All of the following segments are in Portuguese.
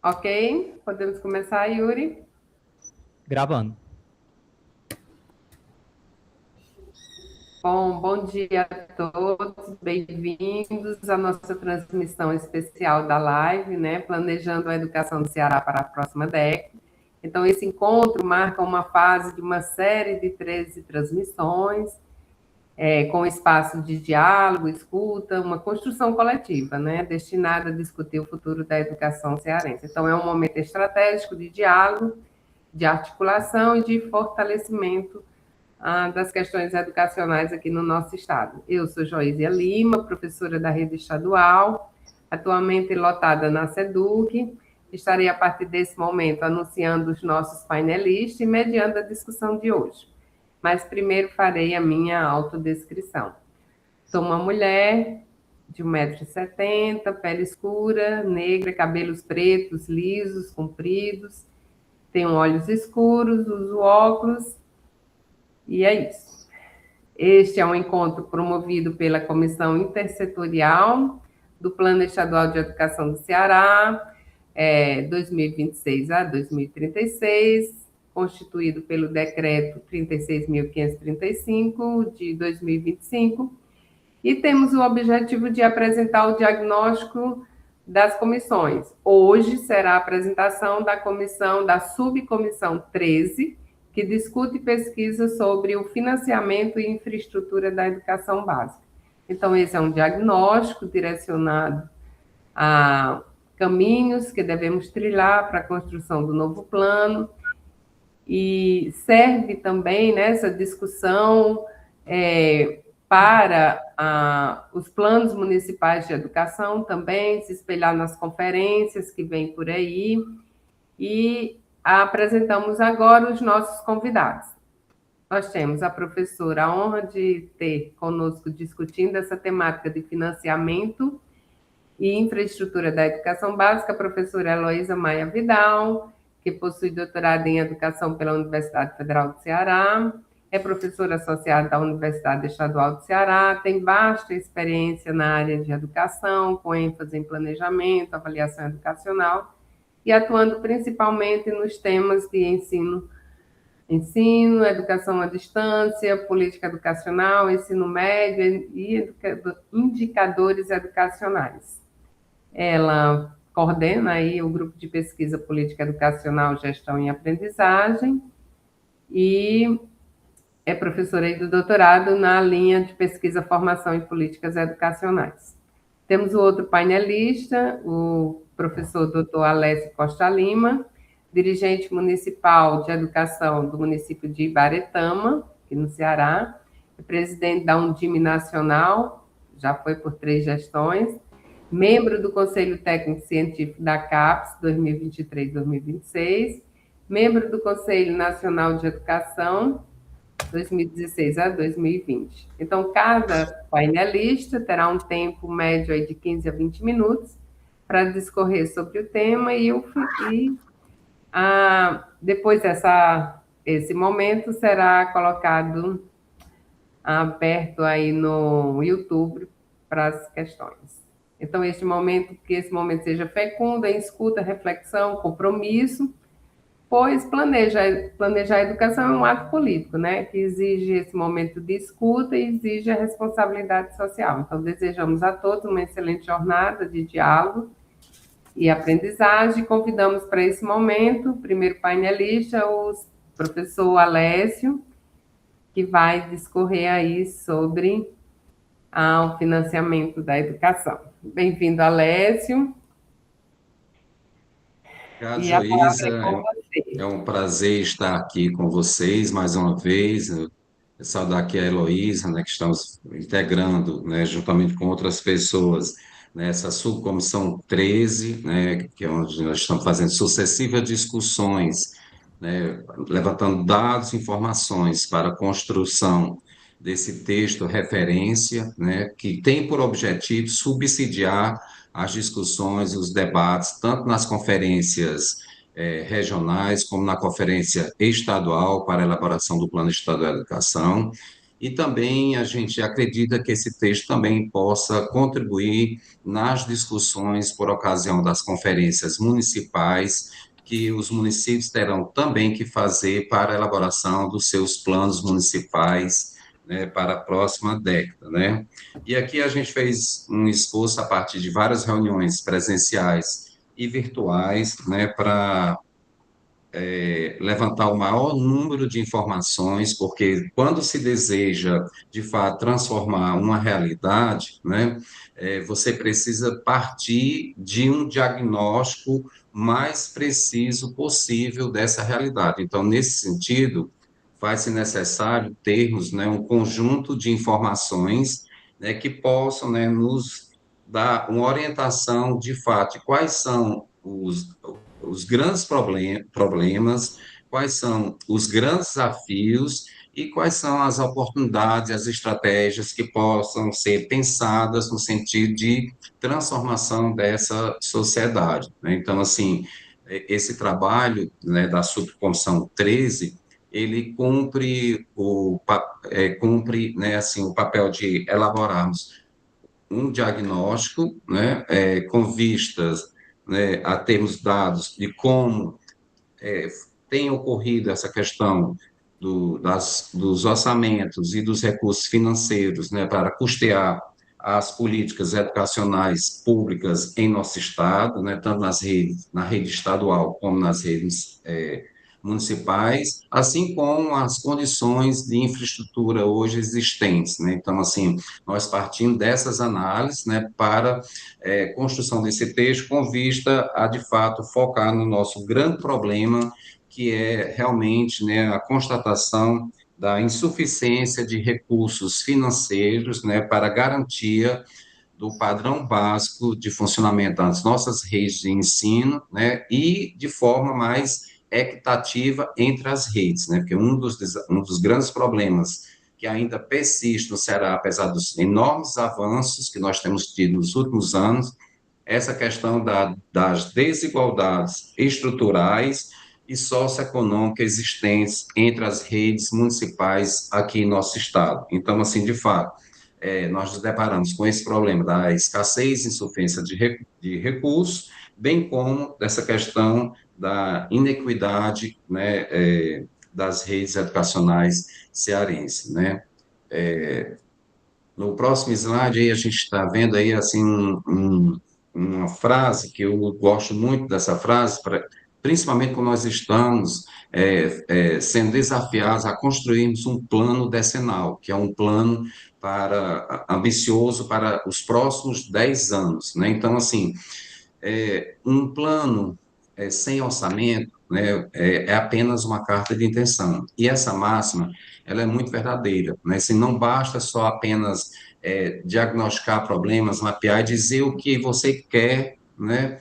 Ok? Podemos começar, Yuri? Gravando. Bom dia a todos, bem-vindos à nossa transmissão especial da live, né? Planejando a educação do Ceará para a próxima década. Então, esse encontro marca uma fase de uma série de 13 transmissões, com espaço de diálogo, escuta, uma construção coletiva, né? Destinada a discutir o futuro da educação cearense. Então, é um momento estratégico de diálogo, de articulação e de fortalecimento das questões educacionais aqui no nosso estado. Eu sou Joísia Lima, professora da rede estadual, atualmente lotada na SEDUC. Estarei, a partir desse momento, anunciando os nossos painelistas e mediando a discussão de hoje. Mas primeiro farei a minha autodescrição. Sou uma mulher de 1,70 m, pele escura, negra, cabelos pretos, lisos, compridos, tenho olhos escuros, uso óculos, e é isso. Este é um encontro promovido pela Comissão Intersetorial do Plano Estadual de Educação do Ceará, 2026 a 2036, constituído pelo Decreto 36.535, de 2025, e temos o objetivo de apresentar o diagnóstico das comissões. Hoje será a apresentação da subcomissão 13, que discute e pesquisa sobre o financiamento e infraestrutura da educação básica. Então, esse é um diagnóstico direcionado a caminhos que devemos trilhar para a construção do novo plano, e serve também nessa discussão para os planos municipais de educação também, se espelhar nas conferências que vêm por aí, e apresentamos agora os nossos convidados. Nós temos a professora, a honra de ter conosco discutindo essa temática de financiamento e infraestrutura da educação básica, a professora Heloísa Maia Vidal, que possui doutorado em Educação pela Universidade Federal do Ceará, é professora associada da Universidade Estadual do Ceará, tem vasta experiência na área de educação, com ênfase em planejamento, avaliação educacional, e atuando principalmente nos temas de ensino, educação à distância, política educacional, ensino médio e indicadores educacionais. Ela coordena aí o grupo de pesquisa política educacional, gestão e aprendizagem, e é professora aí do doutorado na linha de pesquisa, formação e políticas educacionais. Temos o outro painelista, o professor Dr. Alessio Costa Lima, dirigente municipal de educação do município de Ibaretama, aqui no Ceará, é presidente da Undime Nacional, já foi por 3 gestões, membro do Conselho Técnico Científico da CAPES, 2023-2026, membro do Conselho Nacional de Educação, 2016 a 2020. Então, cada painelista terá um tempo médio aí de 15 a 20 minutos para discorrer sobre o tema, depois esse momento será colocado aberto aí no YouTube para as questões. Então, que esse momento seja fecundo em escuta, reflexão, compromisso, pois planejar a educação é um ato político, né, que exige esse momento de escuta e exige a responsabilidade social. Então, desejamos a todos uma excelente jornada de diálogo e aprendizagem. Convidamos para esse momento o primeiro painelista, o professor Alessio, que vai discorrer aí sobre o financiamento da educação. Bem-vindo, Alessio. Obrigado, Joísa. É um prazer estar aqui com vocês mais uma vez. Saudar aqui a Heloísa, né, que estamos integrando, né, juntamente com outras pessoas, nessa subcomissão 13, né, que é onde nós estamos fazendo sucessivas discussões, né, levantando dados e informações para a construção desse texto referência, né, que tem por objetivo subsidiar as discussões e os debates, tanto nas conferências regionais, como na conferência estadual para a elaboração do Plano Estadual de Educação, e também a gente acredita que esse texto também possa contribuir nas discussões por ocasião das conferências municipais, que os municípios terão também que fazer para a elaboração dos seus planos municipais, né, para a próxima década, né? E aqui a gente fez um esforço a partir de várias reuniões presenciais e virtuais, né, para levantar o maior número de informações, porque quando se deseja, de fato, transformar uma realidade, né, você precisa partir de um diagnóstico mais preciso possível dessa realidade. Então, nesse sentido, faz-se necessário termos, né, um conjunto de informações, né, que possam, né, nos dar uma orientação de fato de quais são os grandes problemas, quais são os grandes desafios e quais são as oportunidades, as estratégias que possam ser pensadas no sentido de transformação dessa sociedade, né? Então, assim, esse trabalho, né, da Subcomissão 13, ele cumpre, né, assim, o papel de elaborarmos um diagnóstico, né, com vistas, né, a termos dados de como tem ocorrido essa questão dos orçamentos e dos recursos financeiros, né, para custear as políticas educacionais públicas em nosso estado, né, tanto na rede estadual como nas redes municipais, assim como as condições de infraestrutura hoje existentes, né? Então, assim, nós partimos dessas análises, né, para construção desse texto com vista a, de fato, focar no nosso grande problema, que é realmente, né, a constatação da insuficiência de recursos financeiros, né, para garantia do padrão básico de funcionamento das nossas redes de ensino, né, e de forma mais equitativa entre as redes, né, porque um dos grandes problemas que ainda persiste no Ceará, apesar dos enormes avanços que nós temos tido nos últimos anos, essa questão das desigualdades estruturais e socioeconômicas existentes entre as redes municipais aqui em nosso estado. Então, assim, de fato, nós nos deparamos com esse problema da escassez e insuficiência de recursos, bem como dessa questão da inequidade, né, das redes educacionais cearenses, né? No próximo slide aí a gente está vendo aí assim uma frase que eu gosto muito dessa frase, principalmente quando nós estamos sendo desafiados a construirmos um plano decenal, que é um plano ambicioso para os próximos 10 anos, né? Então, assim, um plano sem orçamento, né, é apenas uma carta de intenção. E essa máxima, ela é muito verdadeira, né? Se não basta só apenas diagnosticar problemas, mapear e dizer o que você quer, né?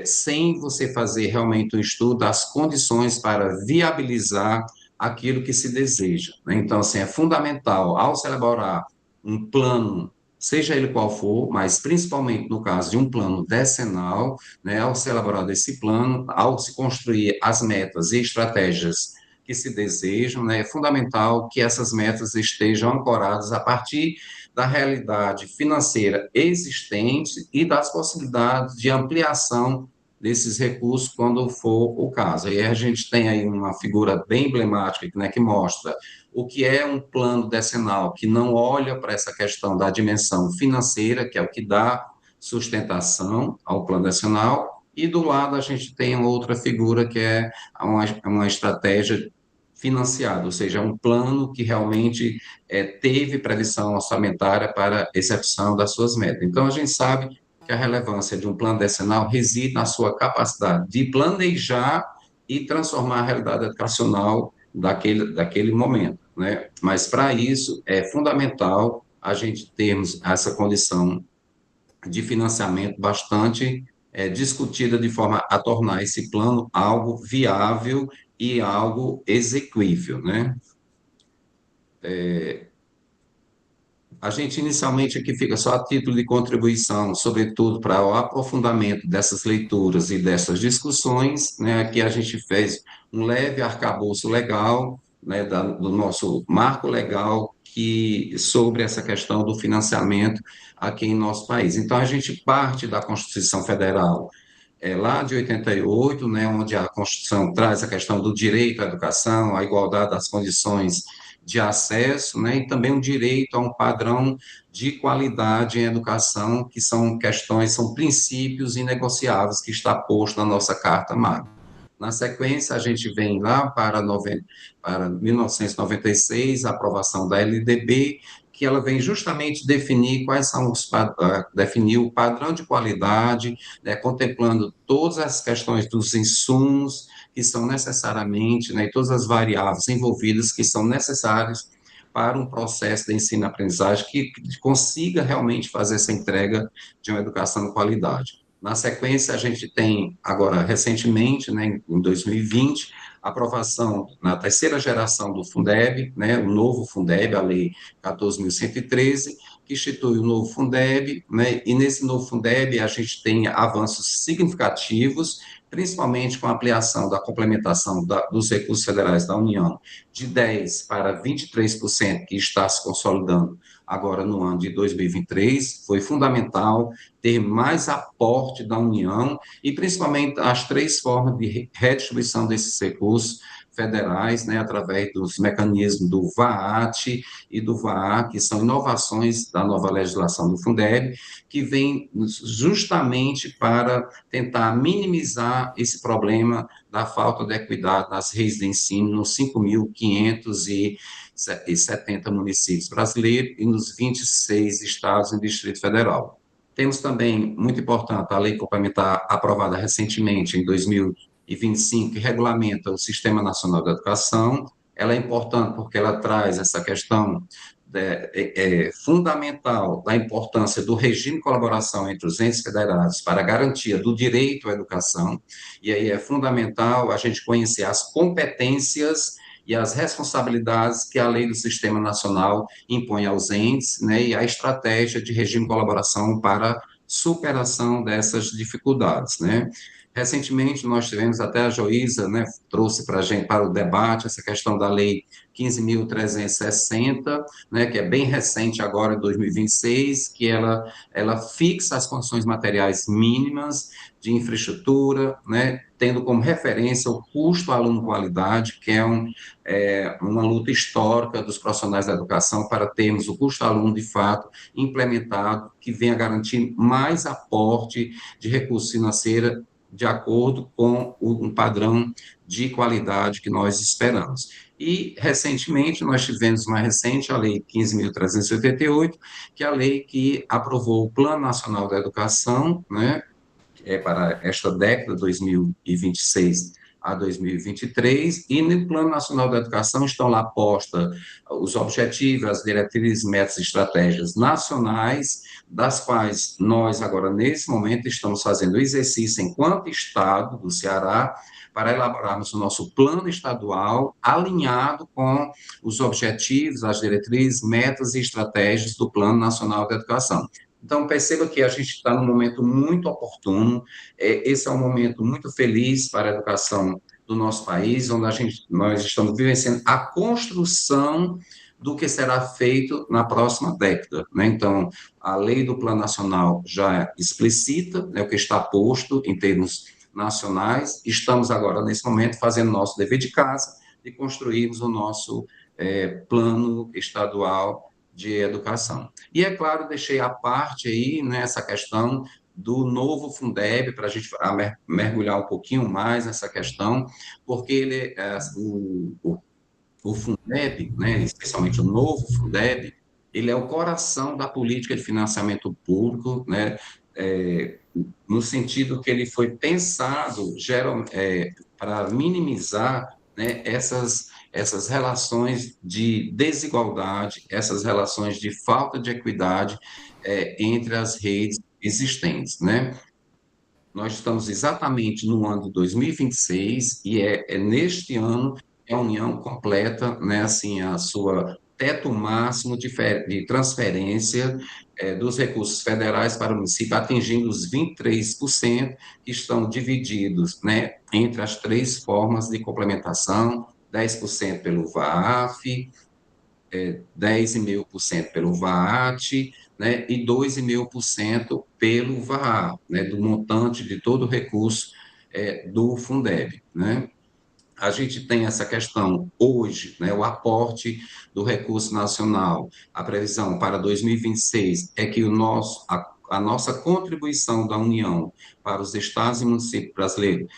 Sem você fazer realmente um estudo das condições para viabilizar aquilo que se deseja, né? Então, assim, é fundamental, ao se elaborar um plano, seja ele qual for, mas principalmente no caso de um plano decenal, né, ao ser elaborado esse plano, ao se construir as metas e estratégias que se desejam, né, é fundamental que essas metas estejam ancoradas a partir da realidade financeira existente e das possibilidades de ampliação desses recursos quando for o caso. Aí a gente tem aí uma figura bem emblemática, né, que mostra o que é um plano decenal, que não olha para essa questão da dimensão financeira, que é o que dá sustentação ao plano decenal, e do lado a gente tem outra figura que é uma estratégia financiada, ou seja, um plano que realmente teve previsão orçamentária para execução das suas metas. Então, a gente sabe que a relevância de um plano decenal reside na sua capacidade de planejar e transformar a realidade educacional daquele momento, né? Mas, para isso, é fundamental a gente termos essa condição de financiamento bastante discutida de forma a tornar esse plano algo viável e algo exequível, né? A gente inicialmente aqui fica só a título de contribuição, sobretudo para o aprofundamento dessas leituras e dessas discussões, né? Aqui a gente fez um leve arcabouço legal, né, do nosso marco legal, sobre essa questão do financiamento aqui em nosso país. Então, a gente parte da Constituição Federal lá de 88, né, onde a Constituição traz a questão do direito à educação, a igualdade das condições de acesso, né, e também o direito a um padrão de qualidade em educação, que são questões, são princípios inegociáveis que está posto na nossa Carta Magna. Na sequência, a gente vem lá para 1996, a aprovação da LDB, que ela vem justamente definir quais são definir o padrão de qualidade, né, contemplando todas as questões dos insumos que são necessariamente, né, e todas as variáveis envolvidas que são necessárias para um processo de ensino-aprendizagem que consiga realmente fazer essa entrega de uma educação de qualidade. Na sequência, a gente tem agora, recentemente, né, em 2020, a aprovação na terceira geração do Fundeb, né, o novo Fundeb, a Lei 14.113, que institui o novo Fundeb, né, e nesse novo Fundeb a gente tem avanços significativos, principalmente com a ampliação da complementação dos recursos federais da União de 10% para 23%, que está se consolidando agora no ano de 2023, foi fundamental ter mais aporte da União e principalmente as três formas de redistribuição desses recursos federais, né, através dos mecanismos do VAAT e do VAA, que são inovações da nova legislação do Fundeb, que vem justamente para tentar minimizar esse problema da falta de equidade nas redes de ensino nos 5.570 municípios brasileiros e nos 26 estados e Distrito Federal. Temos também, muito importante, a lei complementar aprovada recentemente, em 2025, que regulamenta o Sistema Nacional de Educação. Ela é importante porque ela traz essa questão fundamental da importância do regime de colaboração entre os entes federados para a garantia do direito à educação, e aí é fundamental a gente conhecer as competências e as responsabilidades que a lei do Sistema Nacional impõe aos entes, né, e a estratégia de regime de colaboração para superação dessas dificuldades, né. Recentemente, nós tivemos, até a Joísa, né, trouxe para a gente, para o debate, essa questão da Lei 15.360, né, que é bem recente agora, em 2026, que ela fixa as condições materiais mínimas de infraestrutura, né, tendo como referência o custo aluno-qualidade, que é uma luta histórica dos profissionais da educação para termos o custo aluno, de fato, implementado, que venha garantir mais aporte de recursos financeiros de acordo com um padrão de qualidade que nós esperamos. E, recentemente, nós tivemos mais recente a Lei 15.388, que é a lei que aprovou o Plano Nacional da Educação, né, para esta década, 2026 a 2023, e no Plano Nacional da Educação estão lá postos os objetivos, as diretrizes, metas e estratégias nacionais, das quais nós, agora, nesse momento, estamos fazendo o exercício enquanto Estado do Ceará, para elaborarmos o nosso plano estadual alinhado com os objetivos, as diretrizes, metas e estratégias do Plano Nacional da Educação. Então, perceba que a gente está num momento muito oportuno, esse é um momento muito feliz para a educação do nosso país, onde nós estamos vivenciando a construção do que será feito na próxima década, né? Então, a lei do Plano Nacional já explicita, né, o que está posto em termos nacionais, estamos agora, nesse momento, fazendo nosso dever de casa e construirmos o nosso plano estadual de educação. E, é claro, deixei à parte aí, né, essa questão do novo Fundeb, para a gente mergulhar um pouquinho mais nessa questão, porque o Fundeb, né, especialmente o novo Fundeb, ele é o coração da política de financiamento público, né, no sentido que ele foi pensado para minimizar, né, essas relações de desigualdade, essas relações de falta de equidade entre as redes existentes, né? Nós estamos exatamente no ano de 2026 e é neste ano que a União completa, né, assim, a sua teto máximo de transferência dos recursos federais para o município, atingindo os 23%, que estão divididos, né, entre as três formas de complementação, 10% pelo VAF, 10,5% pelo VAT, né, e 2,5% pelo VAR, né, do montante de todo o recurso do Fundeb, né? A gente tem essa questão hoje, né, o aporte do recurso nacional. A previsão para 2026 é que a nossa contribuição da União para os estados e municípios brasileiros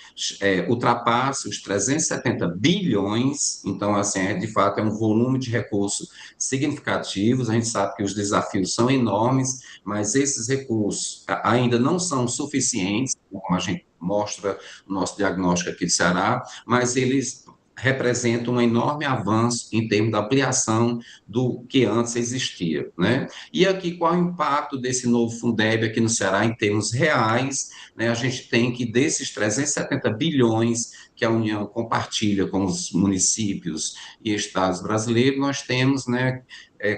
ultrapasse os 370 bilhões. Então, assim, de fato, é um volume de recursos significativos. A gente sabe que os desafios são enormes, mas esses recursos ainda não são suficientes, como a gente mostra no nosso diagnóstico aqui de Ceará, mas eles representam um enorme avanço em termos da ampliação do que antes existia, né? E aqui, qual é o impacto desse novo Fundeb aqui no Ceará em termos reais, né? A gente tem que desses 370 bilhões que a União compartilha com os municípios e estados brasileiros, nós temos, né,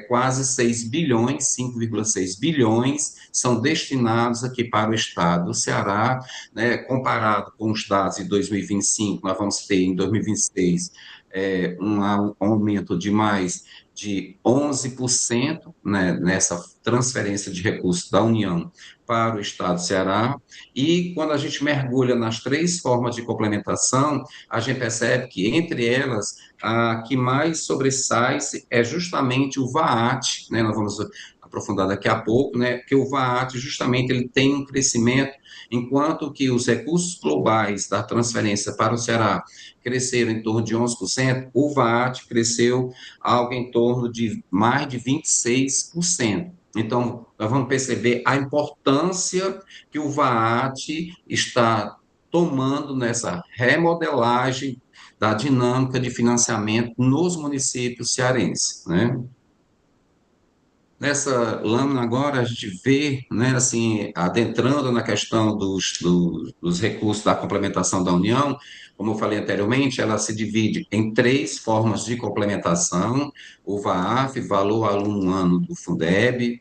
quase 6 bilhões, 5,6 bilhões são destinados aqui para o estado do Ceará, né, comparado com os dados de 2025, nós vamos ter em 2026 um aumento de mais de 11%, né, nessa transferência de recursos da União para o Estado do Ceará, e quando a gente mergulha nas três formas de complementação, a gente percebe que, entre elas, a que mais sobressai é justamente o VAT, né, nós vamos aprofundar daqui a pouco, né, que o VAT, justamente, ele tem um crescimento, enquanto que os recursos globais da transferência para o Ceará cresceram em torno de 11%, o VAT cresceu algo em torno de mais de 26%. Então, nós vamos perceber a importância que o VAT está tomando nessa remodelagem da dinâmica de financiamento nos municípios cearenses, né? Nessa lâmina agora a gente vê, né, assim, adentrando na questão dos recursos da complementação da União, como eu falei anteriormente, ela se divide em três formas de complementação: o VAAF, Valor Aluno Ano do Fundeb,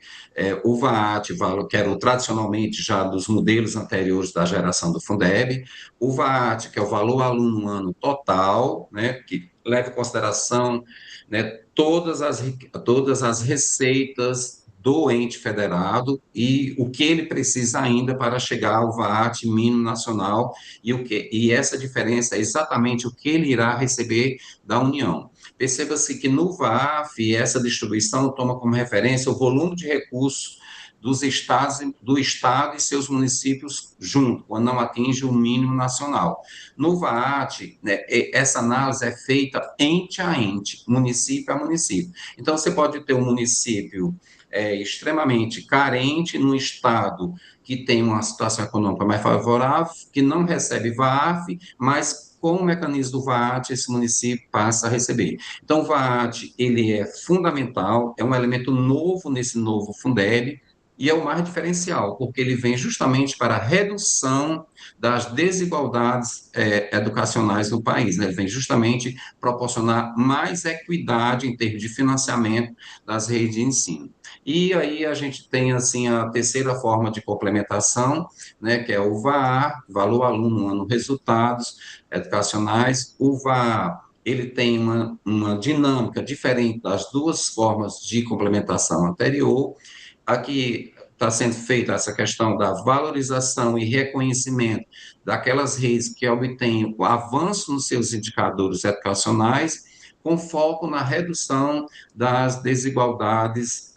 o VAAT, valor, que era o tradicionalmente já dos modelos anteriores da geração do Fundeb, o VAAT, que é o Valor Aluno Ano total, né, que leva em consideração, né, todas as receitas do ente federado e o que ele precisa ainda para chegar ao VAT mínimo nacional e essa diferença é exatamente o que ele irá receber da União. Perceba-se que no VAF essa distribuição toma como referência o volume de recursos dos estados, do estado e seus municípios junto, quando não atinge o mínimo nacional. No VAT, né, essa análise é feita ente a ente, município a município. Então, você pode ter um município extremamente carente num estado que tem uma situação econômica mais favorável, que não recebe VAF, mas com o mecanismo do VAT, esse município passa a receber. Então, o VAT, ele é fundamental, é um elemento novo nesse novo Fundeb, e é o mais diferencial, porque ele vem justamente para a redução das desigualdades educacionais no país, né? Ele vem justamente proporcionar mais equidade em termos de financiamento das redes de ensino. E aí a gente tem, assim, a terceira forma de complementação, né, que é o VAR, Valor Aluno Ano Resultados Educacionais. O VAR, ele tem uma dinâmica diferente das duas formas de complementação anterior. Aqui está sendo feita essa questão da valorização e reconhecimento daquelas redes que obtêm o avanço nos seus indicadores educacionais, com foco na redução das desigualdades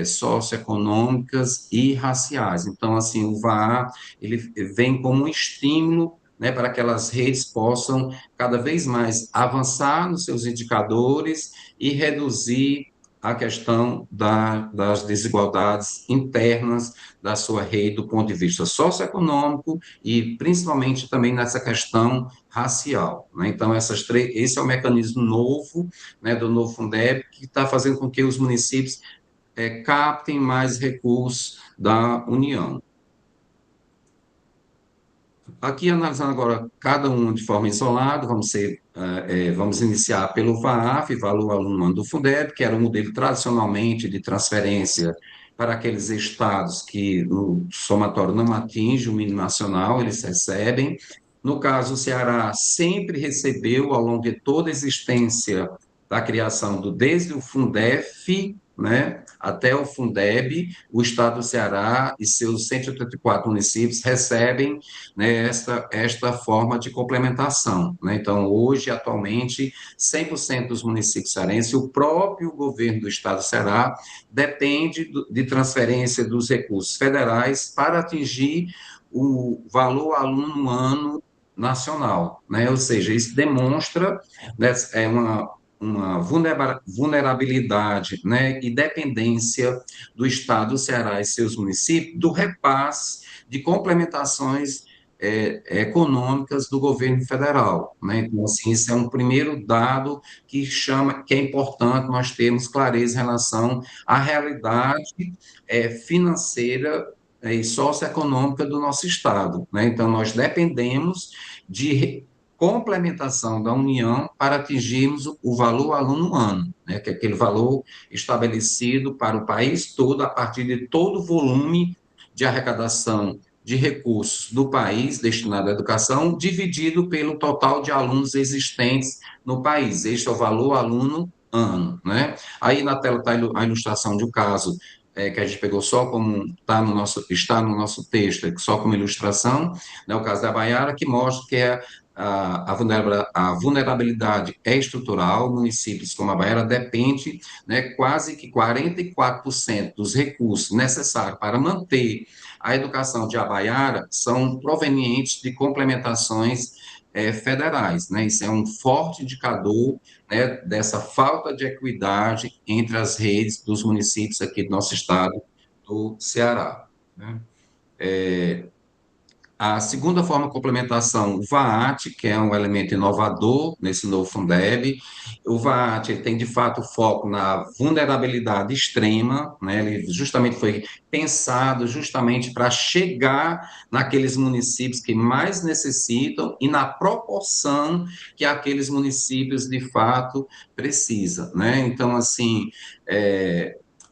socioeconômicas e raciais. Então, assim, o VAR, ele vem como um estímulo, né, para que aquelas redes possam cada vez mais avançar nos seus indicadores e reduzir a questão das desigualdades internas da sua rede do ponto de vista socioeconômico e principalmente também nessa questão racial, né? Então, esse é o mecanismo novo, né, do novo Fundeb, que está fazendo com que os municípios captem mais recursos da União. Aqui, analisando agora cada um de forma isolada, vamos iniciar pelo VAAF, Valor Aluno Ano do Fundeb, que era o modelo tradicionalmente de transferência para aqueles estados que no somatório não atinge o mínimo nacional, eles recebem. No caso, o Ceará sempre recebeu, ao longo de toda a existência da criação desde o Fundef, né, até o Fundeb, o Estado do Ceará e seus 184 municípios recebem, né, esta forma de complementação, né? Então, hoje, atualmente, 100% dos municípios cearenses, o próprio governo do Estado do Ceará depende de transferência dos recursos federais para atingir o valor aluno ano nacional, né? Ou seja, isso demonstra, né, uma vulnerabilidade, né, e dependência do Estado do Ceará e seus municípios do repasse de complementações econômicas do governo federal, né? Então, assim, isso é um primeiro dado que é importante nós termos clareza em relação à realidade financeira e socioeconômica do nosso Estado, né? Então, nós dependemos de complementação da União para atingirmos o valor aluno ano, né, que é aquele valor estabelecido para o país todo a partir de todo o volume de arrecadação de recursos do país destinado à educação, dividido pelo total de alunos existentes no país. Este é o valor aluno ano, né? Aí na tela está a ilustração de um caso que a gente pegou só como está no nosso texto, só como ilustração, né, o caso da Baiara, que mostra que a vulnerabilidade é estrutural, municípios como a Baiara depende, né, quase que 44% dos recursos necessários para manter a educação de Abaiara são provenientes de complementações federais, né? Isso é um forte indicador, né, dessa falta de equidade entre as redes dos municípios aqui do nosso estado do Ceará, né? A segunda forma de complementação, o VAAT, que é um elemento inovador nesse novo Fundeb. O VAAT ele tem, de fato, foco na vulnerabilidade extrema, né? Ele justamente foi pensado justamente para chegar naqueles municípios que mais necessitam e na proporção que aqueles municípios, de fato, precisam, né? Então, assim,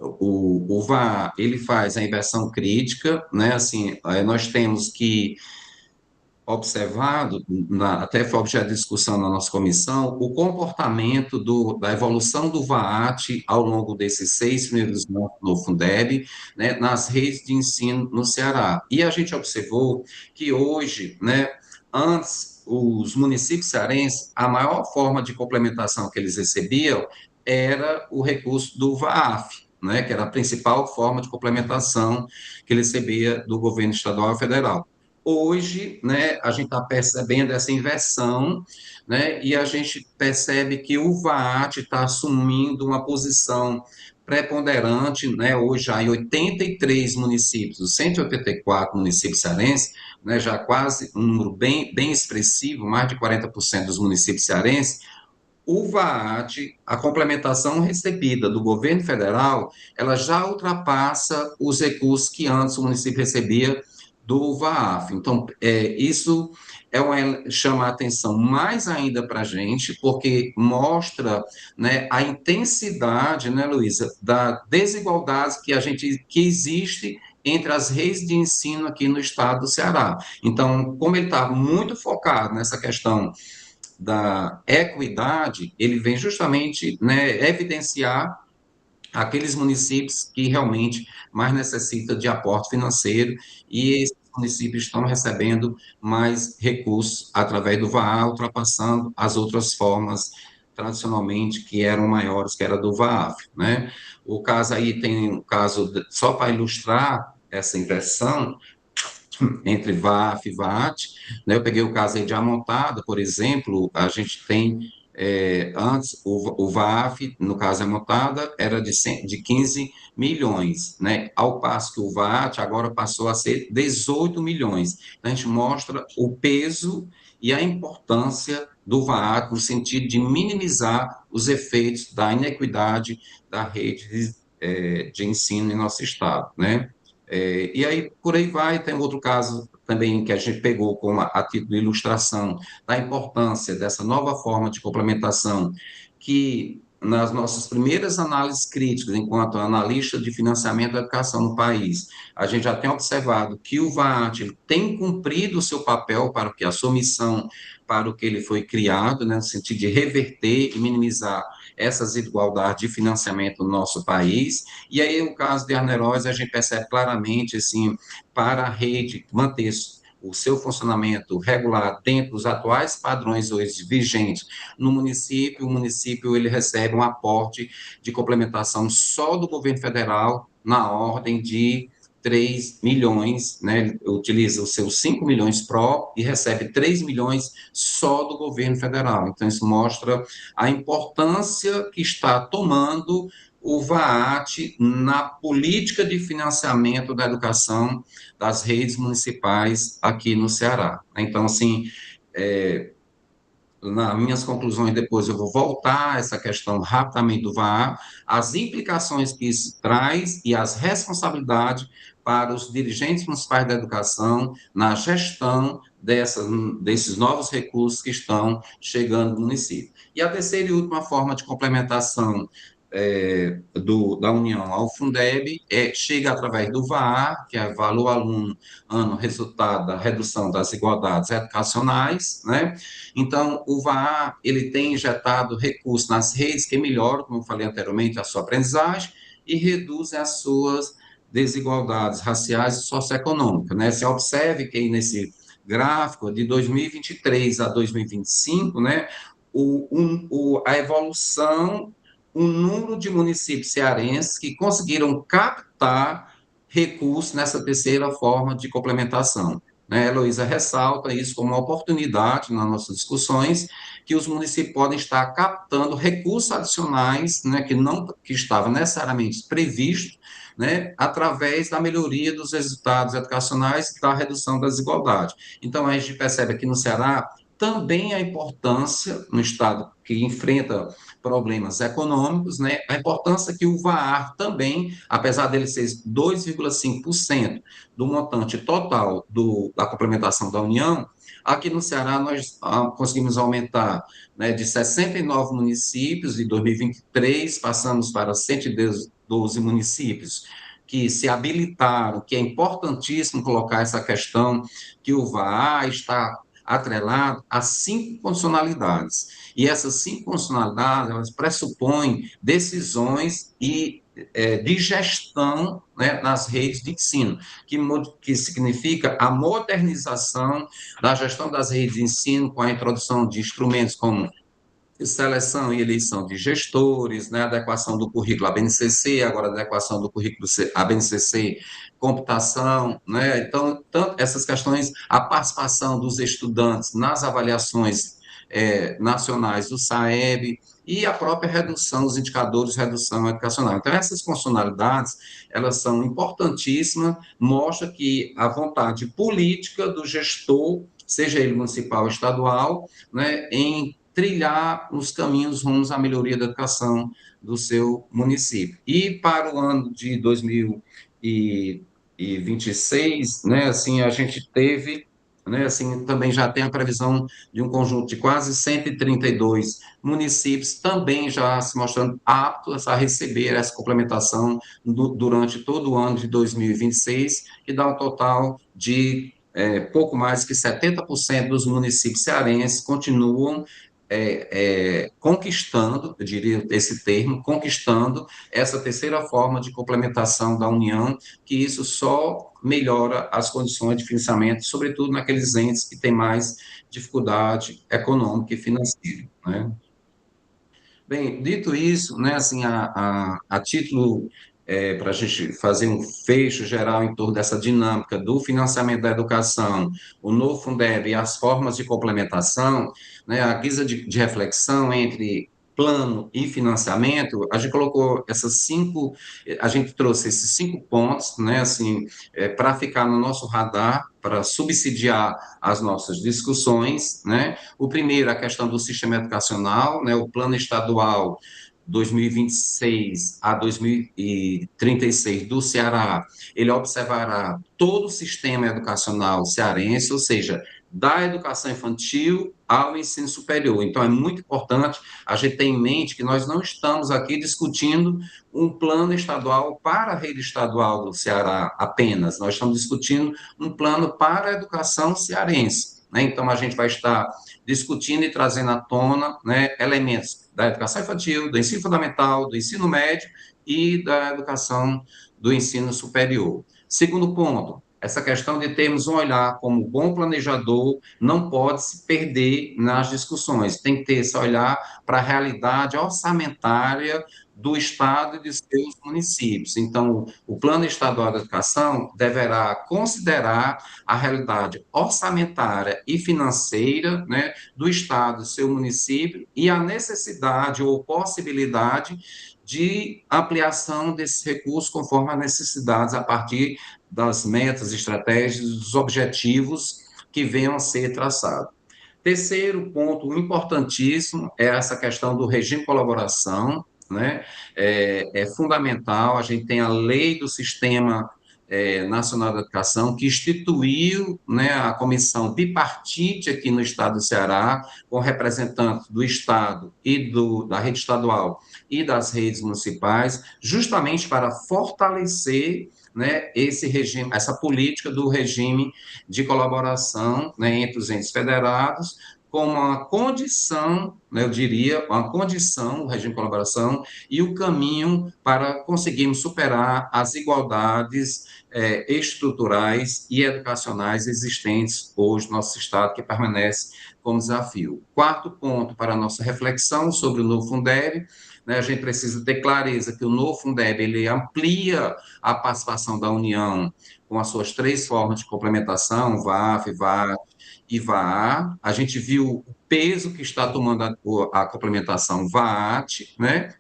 o VAR, ele faz a inversão crítica, né? Assim, nós temos que observado, até foi objeto de discussão na nossa comissão, o comportamento da evolução do VAAT ao longo desses 6 primeiros anos no Fundeb, né, nas redes de ensino no Ceará. E a gente observou que hoje, né, antes, os municípios cearenses, a maior forma de complementação que eles recebiam era o recurso do VAAF, né, que era a principal forma de complementação que ele recebia do governo estadual e federal. Hoje, né, a gente está percebendo essa inversão, né, e a gente percebe que o VAAT está assumindo uma posição preponderante, né, hoje já em 83 municípios, os 184 municípios cearenses, né, já quase um número bem expressivo, mais de 40% dos municípios cearenses. O VAAT, a complementação recebida do governo federal, ela já ultrapassa os recursos que antes o município recebia do VAAF. Então, isso chama a atenção mais ainda para a gente, porque mostra, né, a intensidade, né, Luísa, da desigualdade que existe entre as redes de ensino aqui no estado do Ceará. Então, como ele está muito focado nessa questão da equidade, ele vem justamente, né, evidenciar aqueles municípios que realmente mais necessitam de aporte financeiro, e esses municípios estão recebendo mais recursos através do VAA, ultrapassando as outras formas tradicionalmente que eram maiores, que era do VAAF, né? O caso aí tem um caso, só para ilustrar essa inversão entre VAF e VAT, né? Eu peguei o caso aí de Amontada, por exemplo, a gente tem, antes, o VAF, no caso Amontada, era de 15 milhões, né? Ao passo que o VAT agora passou a ser 18 milhões. Então, a gente mostra o peso e a importância do VAT no sentido de minimizar os efeitos da inequidade da rede de ensino em nosso estado, né? E aí, por aí vai, tem outro caso também que a gente pegou como a título de ilustração da importância dessa nova forma de complementação, que nas nossas primeiras análises críticas, enquanto analista de financiamento da educação no país, a gente já tem observado que o VAT ele tem cumprido o seu papel para que a sua missão, para o que ele foi criado, né, no sentido de reverter e minimizar essas desigualdades de financiamento no nosso país. E aí, o caso de Arneróis, a gente percebe claramente, assim, para a rede manter o seu funcionamento regular dentro dos atuais padrões hoje vigentes no município, o município ele recebe um aporte de complementação só do governo federal na ordem de 3 milhões, né, utiliza os seus 5 milhões pró e recebe 3 milhões só do governo federal. Então, isso mostra a importância que está tomando o VAAT na política de financiamento da educação das redes municipais aqui no Ceará. Então, assim, nas minhas conclusões, depois eu vou voltar a essa questão rapidamente do VAR, as implicações que isso traz e as responsabilidades para os dirigentes municipais da educação na gestão desses novos recursos que estão chegando no município. E a terceira e última forma de complementação da União ao Fundeb chega através do VAR, que é Valor Aluno, ano resultado da redução das desigualdades educacionais, né? Então, o VAR, ele tem injetado recursos nas redes que melhoram, como eu falei anteriormente, a sua aprendizagem e reduzem as suas desigualdades raciais e socioeconômicas, né? Se observe que aí nesse gráfico de 2023 a 2025, né, a evolução, o número de municípios cearenses que conseguiram captar recursos nessa terceira forma de complementação, né? A Heloísa ressalta isso como uma oportunidade nas nossas discussões, que os municípios podem estar captando recursos adicionais, né, que estava necessariamente previsto, né, através da melhoria dos resultados educacionais e da redução da desigualdade. Então, a gente percebe aqui no Ceará também a importância, no estado que enfrenta problemas econômicos, né, a importância que o VAR também, apesar dele ser 2,5% do montante total da complementação da União, aqui no Ceará nós conseguimos aumentar, né, de 69 municípios em 2023, passamos para 112 municípios que se habilitaram, que é importantíssimo colocar essa questão que o VAR está atrelado a 5 condicionalidades. E essas 5 condicionalidades, elas pressupõem decisões de gestão, né, nas redes de ensino, que significa a modernização da gestão das redes de ensino com a introdução de instrumentos como seleção e eleição de gestores, né, adequação do currículo ABNCC, agora adequação do currículo ABNCC, computação, né, então, tanto essas questões, a participação dos estudantes nas avaliações nacionais do SAEB e a própria redução dos indicadores de redução educacional. Então, essas funcionalidades, elas são importantíssimas, mostra que a vontade política do gestor, seja ele municipal ou estadual, né, em trilhar os caminhos rumos à melhoria da educação do seu município. E para o ano de 2026, né, assim, a gente teve, né, assim, também já tem a previsão de um conjunto de quase 132 municípios, também já se mostrando aptos a receber essa complementação durante todo o ano de 2026, que dá um total de pouco mais que 70% dos municípios cearenses continuam conquistando, eu diria esse termo, conquistando essa terceira forma de complementação da União, que isso só melhora as condições de financiamento, sobretudo naqueles entes que têm mais dificuldade econômica e financeira, né? Bem, dito isso, né, assim, a título para a gente fazer um fecho geral em torno dessa dinâmica do financiamento da educação, o novo Fundeb e as formas de complementação, né, a guisa de reflexão entre plano e financiamento, a gente colocou a gente trouxe esses 5 pontos, né, assim, para ficar no nosso radar, para subsidiar as nossas discussões, né? O primeiro, a questão do sistema educacional, né, o plano estadual 2026 a 2036 do Ceará, ele observará todo o sistema educacional cearense, ou seja, da educação infantil ao ensino superior. Então, é muito importante a gente ter em mente que nós não estamos aqui discutindo um plano estadual para a rede estadual do Ceará apenas, nós estamos discutindo um plano para a educação cearense, né? Então, a gente vai estar discutindo e trazendo à tona, né, elementos da educação infantil, do ensino fundamental, do ensino médio e da educação do ensino superior. Segundo ponto, essa questão de termos um olhar como bom planejador não pode se perder nas discussões, tem que ter esse olhar para a realidade orçamentária do Estado e de seus municípios. Então, o Plano Estadual de Educação deverá considerar a realidade orçamentária e financeira, né, do Estado e seu município e a necessidade ou possibilidade de ampliação desses recursos conforme as necessidades a partir das metas, estratégias, dos objetivos que venham a ser traçados. Terceiro ponto importantíssimo é essa questão do regime de colaboração, né? É fundamental, a gente tem a lei do Sistema Nacional de Educação, que instituiu, né, a comissão bipartite aqui no estado do Ceará, com representantes do estado e da rede estadual e das redes municipais, justamente para fortalecer, né, esse regime, essa política do regime de colaboração, né, entre os entes federados, como uma condição, né, eu diria, uma condição, o regime de colaboração, e o caminho para conseguirmos superar as igualdades estruturais e educacionais existentes hoje no nosso Estado, que permanece como desafio. Quarto ponto para a nossa reflexão sobre o novo Fundeb, né, a gente precisa ter clareza que o novo Fundeb ele amplia a participação da União com as suas três formas de complementação, VAF, VAT e VAA. A gente viu o peso que está tomando a complementação VAT, né?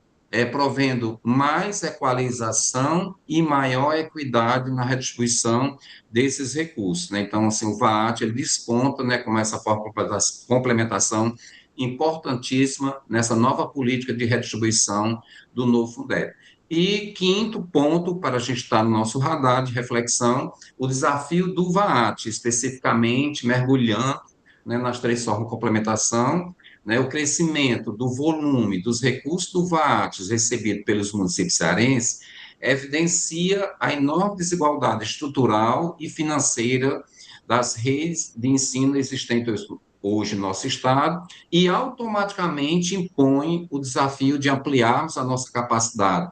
Provendo mais equalização e maior equidade na redistribuição desses recursos, né? Então, assim, o VAT, ele desponta, né, como essa forma de complementação importantíssima nessa nova política de redistribuição do novo Fundeb. E quinto ponto, para a gente estar no nosso radar de reflexão, o desafio do VAAT, especificamente mergulhando, né, nas três formas de complementação, né, o crescimento do volume dos recursos do VAAT recebido pelos municípios cearenses evidencia a enorme desigualdade estrutural e financeira das redes de ensino existentes hoje no nosso Estado e automaticamente impõe o desafio de ampliarmos a nossa capacidade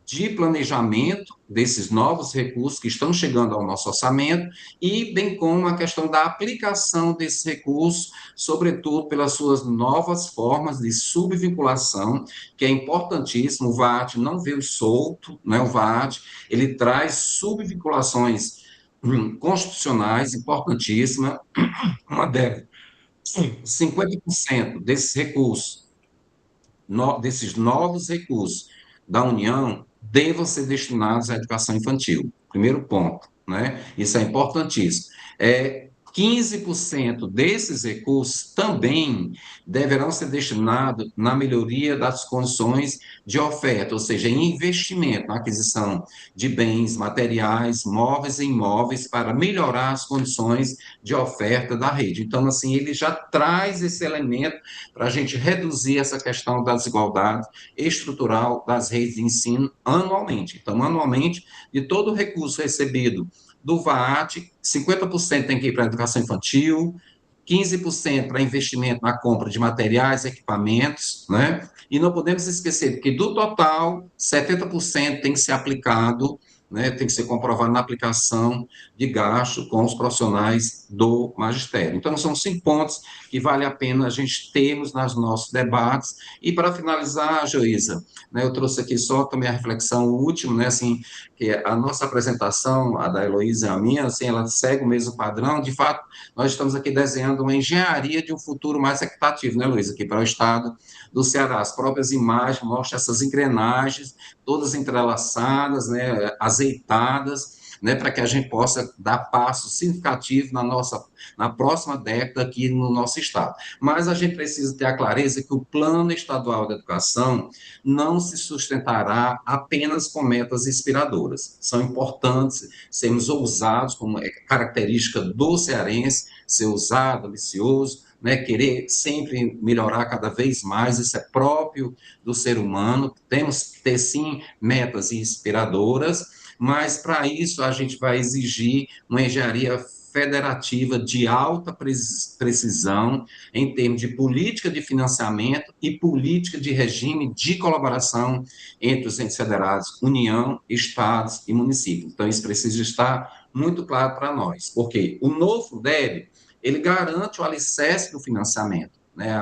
de planejamento desses novos recursos que estão chegando ao nosso orçamento e bem como a questão da aplicação desses recursos, sobretudo pelas suas novas formas de subvinculação, que é importantíssimo. O VAT não veio solto, né? O VAT ele traz subvinculações constitucionais importantíssimas, uma delas, 50% desses recursos, desses novos recursos da União, devam ser destinados à educação infantil. Primeiro ponto, né? Isso é importantíssimo. 15% desses recursos também deverão ser destinados na melhoria das condições de oferta, ou seja, em investimento na aquisição de bens materiais, móveis e imóveis para melhorar as condições de oferta da rede. Então, assim, ele já traz esse elemento para a gente reduzir essa questão da desigualdade estrutural das redes de ensino anualmente. Então, anualmente, de todo o recurso recebido do VAAT, 50% tem que ir para a educação infantil, 15% para investimento na compra de materiais, equipamentos, né? E não podemos esquecer que do total, 70% tem que ser aplicado, né, tem que ser comprovado na aplicação de gasto com os profissionais do magistério. Então, são 5 pontos que vale a pena a gente termos nos nossos debates. E, para finalizar, Joísa, né, eu trouxe aqui só também a reflexão última, né, assim, que a nossa apresentação, a da Heloísa e a minha, assim, ela segue o mesmo padrão. De fato, nós estamos aqui desenhando uma engenharia de um futuro mais equitativo, né, Heloísa, aqui para o estado do Ceará. As próprias imagens mostram essas engrenagens, todas entrelaçadas, né, azeitadas, né, para que a gente possa dar passos significativos na próxima década aqui no nosso estado. Mas a gente precisa ter a clareza que o Plano Estadual de Educação não se sustentará apenas com metas inspiradoras. São importantes sermos ousados, como é característica do cearense, ser ousado, ambicioso, né, querer sempre melhorar cada vez mais, isso é próprio do ser humano. Temos que ter, sim, metas inspiradoras, mas para isso a gente vai exigir uma engenharia federativa de alta precisão em termos de política de financiamento e política de regime de colaboração entre os entes federados, União, Estados e municípios. Então, isso precisa estar muito claro para nós, porque o novo Fundeb, ele garante o alicerce do financiamento, né,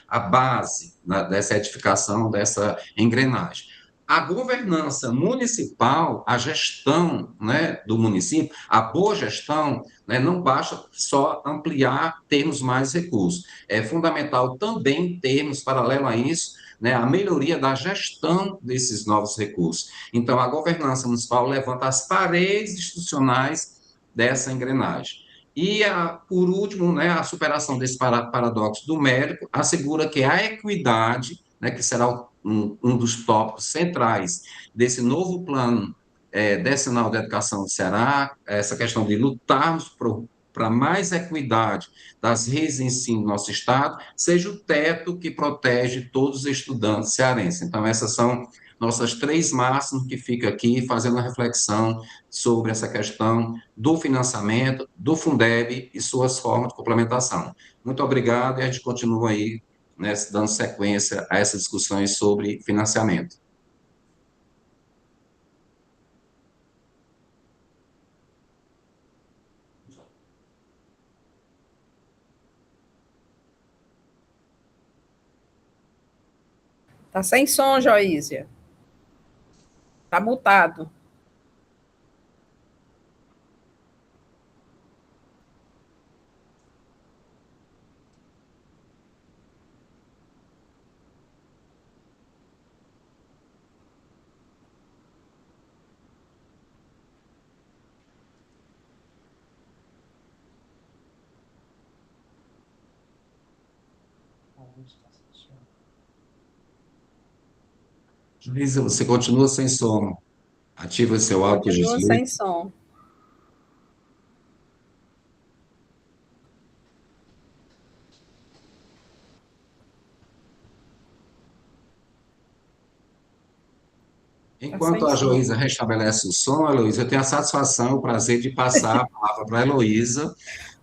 a base dessa edificação, dessa engrenagem. A governança municipal, a gestão, né, do município, a boa gestão, né, não basta só ampliar, termos mais recursos. É fundamental também termos, paralelo a isso, né, a melhoria da gestão desses novos recursos. Então, a governança municipal levanta as paredes institucionais dessa engrenagem. E, por último, né, a superação desse paradoxo do mérito assegura que a equidade, né, que será um dos tópicos centrais desse novo plano decenal de educação do Ceará, essa questão de lutarmos para mais equidade das redes de ensino do nosso Estado, seja o teto que protege todos os estudantes cearenses. Então, essas são nossas 3 máximas que fica aqui fazendo a reflexão sobre essa questão do financiamento, do Fundeb e suas formas de complementação. Muito obrigado e a gente continua aí, né, dando sequência a essas discussões sobre financiamento. Tá sem som, Joísia. Tá mutado. Luísa, você continua sem som. Ativa seu áudio, Continua desliga. sem som. Enquanto a Heloísa restabelece o som, Heloísa, eu tenho a satisfação, o prazer de passar a palavra para a Heloísa,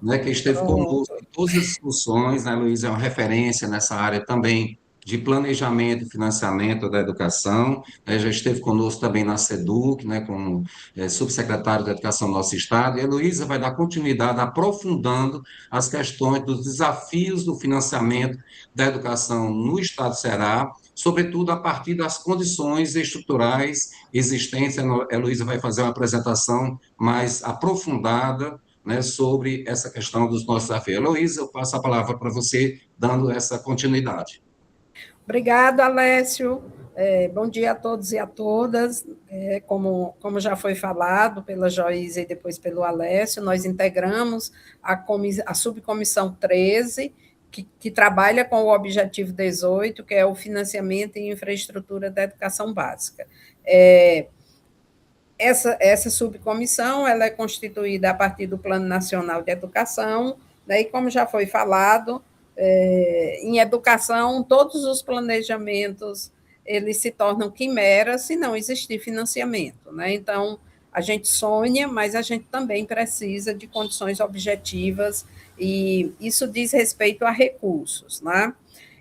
né, que esteve conosco em todas as discussões. A Heloísa é uma referência nessa área também de planejamento e financiamento da educação, né, já esteve conosco também na SEDUC, né, como subsecretário da Educação do nosso Estado, e a Heloísa vai dar continuidade aprofundando as questões dos desafios do financiamento da educação no Estado do Ceará, sobretudo a partir das condições estruturais existentes. A Heloísa vai fazer uma apresentação mais aprofundada, né, sobre essa questão dos nossos desafios. Heloísa, eu passo a palavra para você, dando essa continuidade. Obrigada, Alessio. Bom dia a todos e a todas. Como já foi falado pela Joísa e depois pelo Alessio, nós integramos a subcomissão 13, que trabalha com o objetivo 18, que é o financiamento e infraestrutura da educação básica. Essa subcomissão ela é constituída a partir do Plano Nacional de Educação, né, e como já foi falado, em educação, todos os planejamentos eles se tornam quimeras se não existir financiamento, né? Então, a gente sonha, mas a gente também precisa de condições objetivas, e isso diz respeito a recursos, né?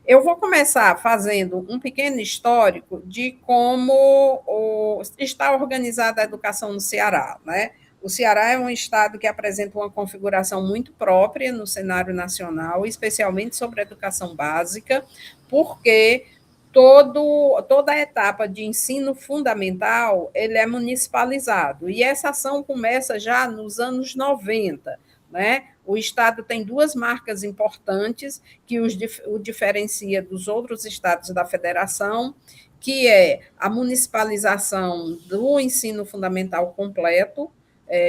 Eu vou começar fazendo um pequeno histórico de como está organizada a educação no Ceará, né? O Ceará é um estado que apresenta uma configuração muito própria no cenário nacional, especialmente sobre a educação básica, porque toda a etapa de ensino fundamental ele é municipalizado, e essa ação começa já nos anos 90, né? O Estado tem 2 marcas importantes que o diferencia dos outros estados da federação, que é a municipalização do ensino fundamental completo.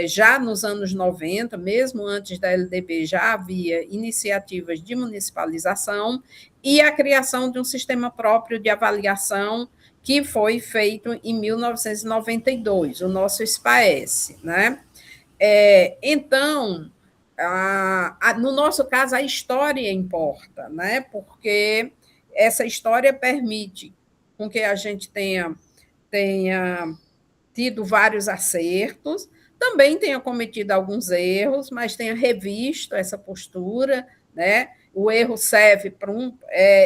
Já nos anos 90, mesmo antes da LDB, já havia iniciativas de municipalização, e a criação de um sistema próprio de avaliação que foi feito em 1992, o nosso SPAES, né? Então, no nosso caso, a história importa, né? Porque essa história permite com que a gente tenha tido vários acertos, também tenha cometido alguns erros, mas tenha revisto essa postura, né? O erro serve para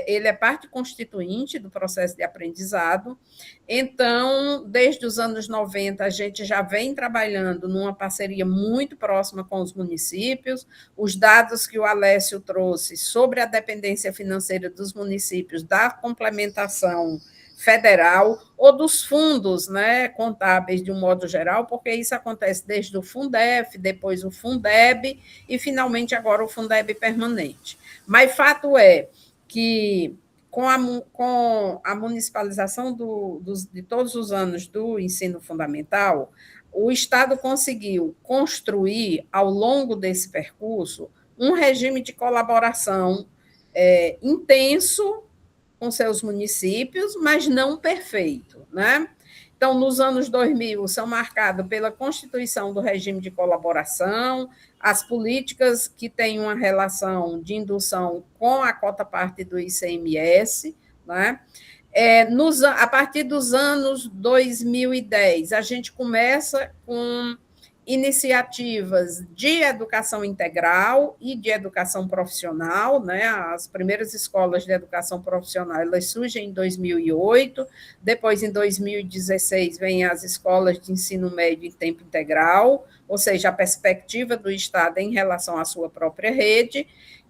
ele é parte constituinte do processo de aprendizado. Então, desde os anos 90, a gente já vem trabalhando numa parceria muito próxima com os municípios. Os dados que o Alessio trouxe sobre a dependência financeira dos municípios, da complementação federal ou dos fundos, né, contábeis de um modo geral, porque isso acontece desde o Fundef, depois o Fundeb e, finalmente, agora o Fundeb permanente. Mas fato é que, com a municipalização de todos os anos do ensino fundamental, o Estado conseguiu construir, ao longo desse percurso, um regime de colaboração intenso com seus municípios, mas não perfeito, né? Então, nos anos 2000, são marcados pela constituição do regime de colaboração, as políticas que têm uma relação de indução com a cota parte do ICMS, né? A partir dos anos 2010, a gente começa com iniciativas de educação integral e de educação profissional, né? As primeiras escolas de educação profissional, elas surgem em 2008, depois, em 2016, vêm as escolas de ensino médio em tempo integral, ou seja, a perspectiva do Estado em relação à sua própria rede,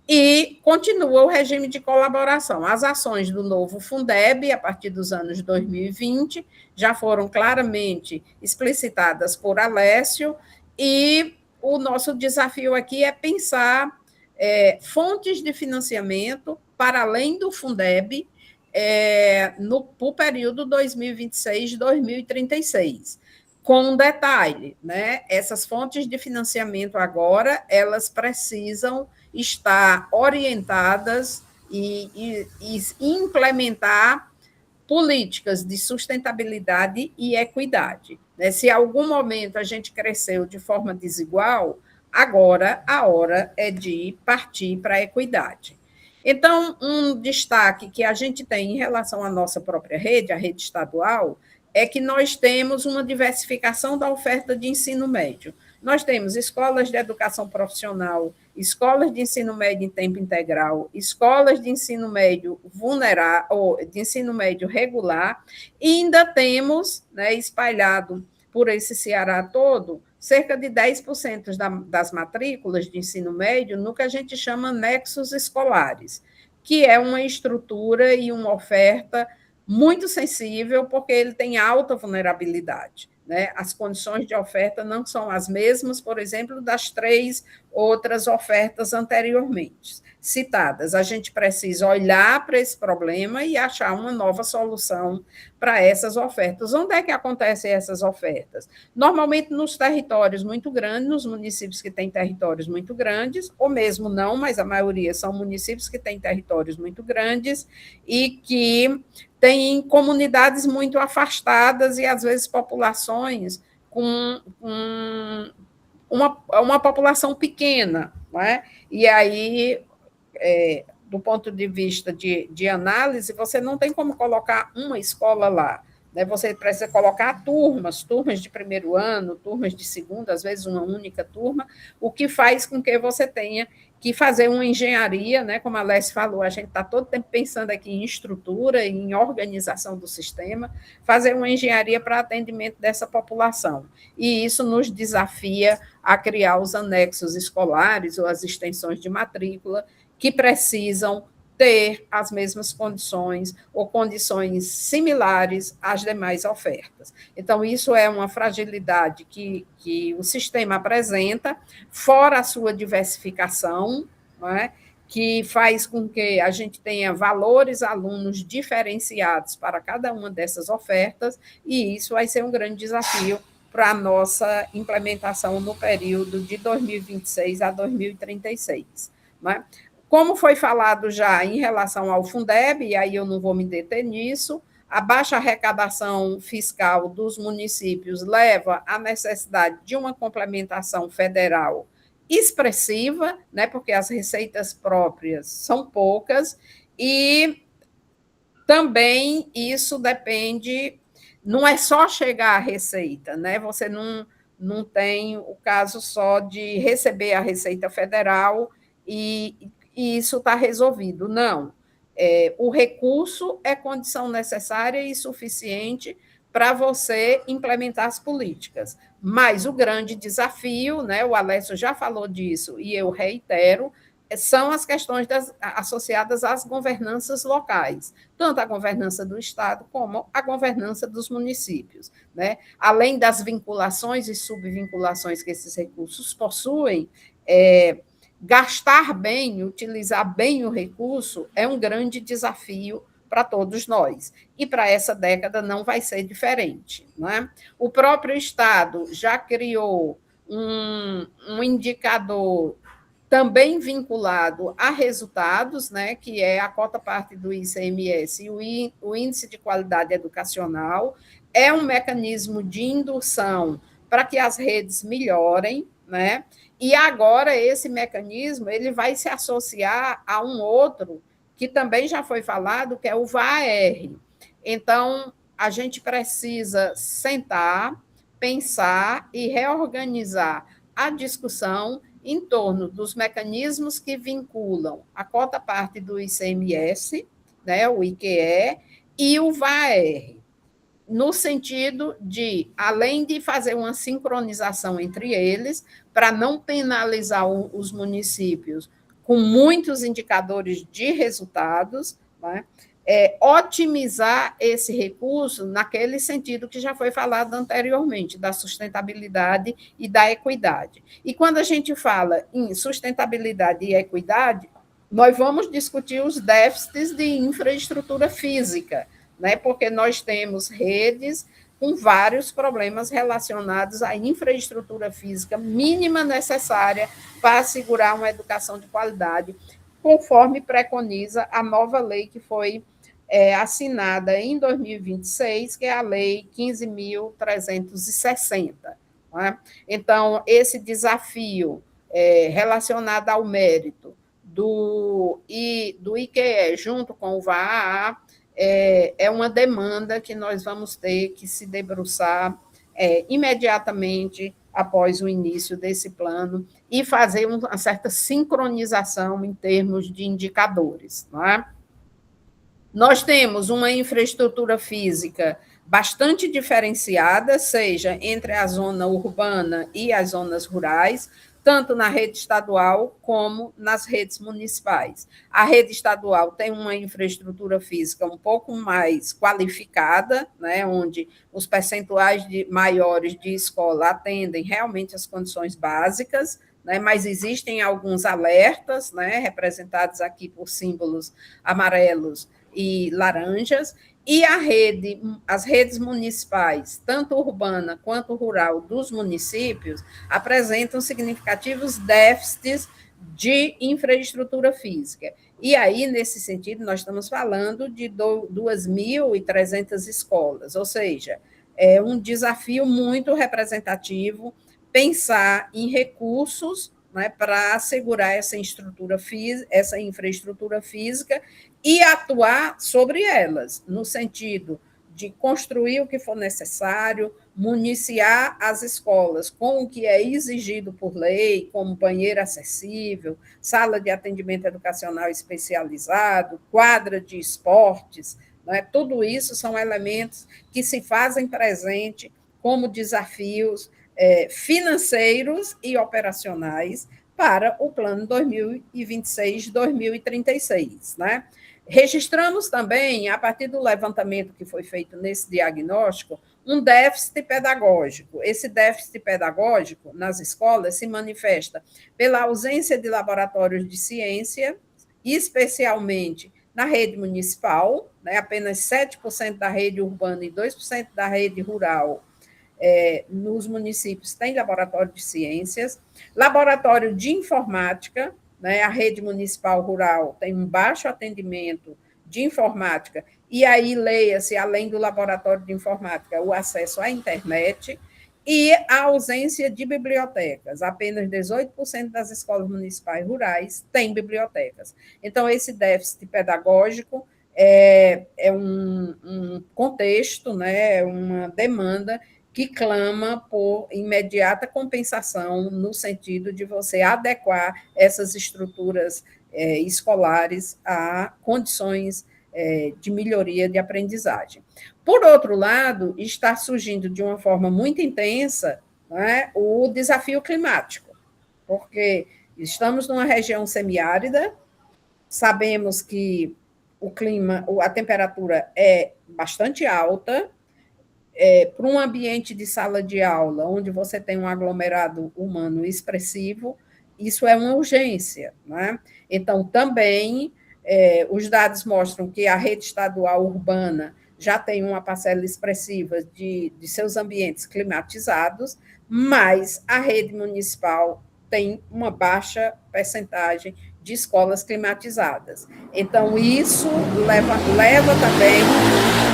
e continua o regime de colaboração. As ações do novo Fundeb, a partir dos anos 2020, já foram claramente explicitadas por Alessio, e o nosso desafio aqui é pensar fontes de financiamento para além do Fundeb no período 2026-2036. Com um detalhe, né? Essas fontes de financiamento agora, elas precisam estar orientadas e implementar políticas de sustentabilidade e equidade. Se em algum momento a gente cresceu de forma desigual, agora a hora é de partir para a equidade. Então, um destaque que a gente tem em relação à nossa própria rede, a rede estadual, é que nós temos uma diversificação da oferta de ensino médio. Nós temos escolas de educação profissional, escolas de ensino médio em tempo integral, escolas de ensino médio de ensino médio regular, e ainda temos, né, espalhado por esse Ceará todo, cerca de 10% das matrículas de ensino médio no que a gente chama nexos escolares, que é uma estrutura e uma oferta muito sensível, porque ele tem alta vulnerabilidade, né? As condições de oferta não são as mesmas, por exemplo, das 3 outras ofertas anteriormente citadas. A gente precisa olhar para esse problema e achar uma nova solução para essas ofertas. Onde é que acontecem essas ofertas? Normalmente nos territórios muito grandes, nos municípios que têm territórios muito grandes, ou mesmo não, mas a maioria são municípios que têm territórios muito grandes e que têm comunidades muito afastadas e, às vezes, populações com uma população pequena, não é? E aí, do ponto de vista de análise, você não tem como colocar uma escola lá, né? Você precisa colocar turmas de primeiro ano, turmas de segundo, às vezes uma única turma, o que faz com que você tenha que fazer uma engenharia, né? Como a Alessio falou, a gente está todo tempo pensando aqui em estrutura, em organização do sistema, fazer uma engenharia para atendimento dessa população. E isso nos desafia a criar os anexos escolares ou as extensões de matrícula que precisam ter as mesmas condições ou condições similares às demais ofertas. Então, isso é uma fragilidade que o sistema apresenta, fora a sua diversificação, não é? Que faz com que a gente tenha valores alunos diferenciados para cada uma dessas ofertas, e isso vai ser um grande desafio para a nossa implementação no período de 2026 a 2036. Não é? Como foi falado já em relação ao Fundeb, e aí eu não vou me deter nisso, a baixa arrecadação fiscal dos municípios leva à necessidade de uma complementação federal expressiva, né, porque as receitas próprias são poucas, e também isso depende, não é só chegar à receita, né? Você não tem o caso só de receber a Receita Federal e isso está resolvido. Não. O recurso é condição necessária e suficiente para você implementar as políticas. Mas o grande desafio, né, o Alessio já falou disso, e eu reitero, são as questões associadas às governanças locais, tanto a governança do Estado como a governança dos municípios. Né? Além das vinculações e subvinculações que esses recursos possuem, gastar bem, utilizar bem o recurso é um grande desafio para todos nós. E para essa década não vai ser diferente. Não é? O próprio Estado já criou um indicador também vinculado a resultados, né, que é a cota-parte do ICMS e o Índice de Qualidade Educacional, é um mecanismo de indução para que as redes melhorem, né? E agora esse mecanismo ele vai se associar a um outro que também já foi falado, que é o VAR. Então, a gente precisa sentar, pensar e reorganizar a discussão em torno dos mecanismos que vinculam a cota-parte do ICMS, né, o IQE, e o VAR, no sentido de, além de fazer uma sincronização entre eles, para não penalizar os municípios com muitos indicadores de resultados, né, otimizar esse recurso naquele sentido que já foi falado anteriormente, da sustentabilidade e da equidade. E quando a gente fala em sustentabilidade e equidade, nós vamos discutir os déficits de infraestrutura física, né? Porque nós temos redes com vários problemas relacionados à infraestrutura física mínima necessária para assegurar uma educação de qualidade, conforme preconiza a nova lei que foi assinada em 2026, que é a Lei 15.360. Né? Então, esse desafio relacionado ao mérito do IQE junto com o VAA é uma demanda que nós vamos ter que se debruçar imediatamente após o início desse plano e fazer uma certa sincronização em termos de indicadores. Não é? Nós temos uma infraestrutura física bastante diferenciada, seja entre a zona urbana e as zonas rurais, tanto na rede estadual como nas redes municipais. A rede estadual tem uma infraestrutura física um pouco mais qualificada, né, onde os percentuais maiores de escola atendem realmente as condições básicas, né, mas existem alguns alertas, né, representados aqui por símbolos amarelos e laranjas, e as redes municipais, tanto urbana quanto rural, dos municípios, apresentam significativos déficits de infraestrutura física. E aí, nesse sentido, nós estamos falando de 2.300 escolas, ou seja, é um desafio muito representativo pensar em recursos, né, para assegurar essa infraestrutura física e atuar sobre elas, no sentido de construir o que for necessário, municiar as escolas com o que é exigido por lei, como banheiro acessível, sala de atendimento educacional especializado, quadra de esportes, né? Tudo isso são elementos que se fazem presente como desafios financeiros e operacionais para o plano 2026-2036, né? Registramos também, a partir do levantamento que foi feito nesse diagnóstico, um déficit pedagógico. Esse déficit pedagógico nas escolas se manifesta pela ausência de laboratórios de ciência, especialmente na rede municipal, né? Apenas 7% da rede urbana e 2% da rede rural nos municípios tem laboratório de ciências, laboratório de informática, né? A rede municipal rural tem um baixo atendimento de informática, e aí leia-se, além do laboratório de informática, o acesso à internet, e a ausência de bibliotecas. Apenas 18% das escolas municipais rurais têm bibliotecas. Então, esse déficit pedagógico é um contexto, né? Uma demanda que clama por imediata compensação, no sentido de você adequar essas estruturas escolares a condições de melhoria de aprendizagem. Por outro lado, está surgindo de uma forma muito intensa, né, o desafio climático, porque estamos numa região semiárida, sabemos que o clima, a temperatura é bastante alta, para um ambiente de sala de aula, onde você tem um aglomerado humano expressivo, isso é uma urgência. Né? Então, também, os dados mostram que a rede estadual urbana já tem uma parcela expressiva de seus ambientes climatizados, mas a rede municipal tem uma baixa percentagem de escolas climatizadas. Então, isso leva também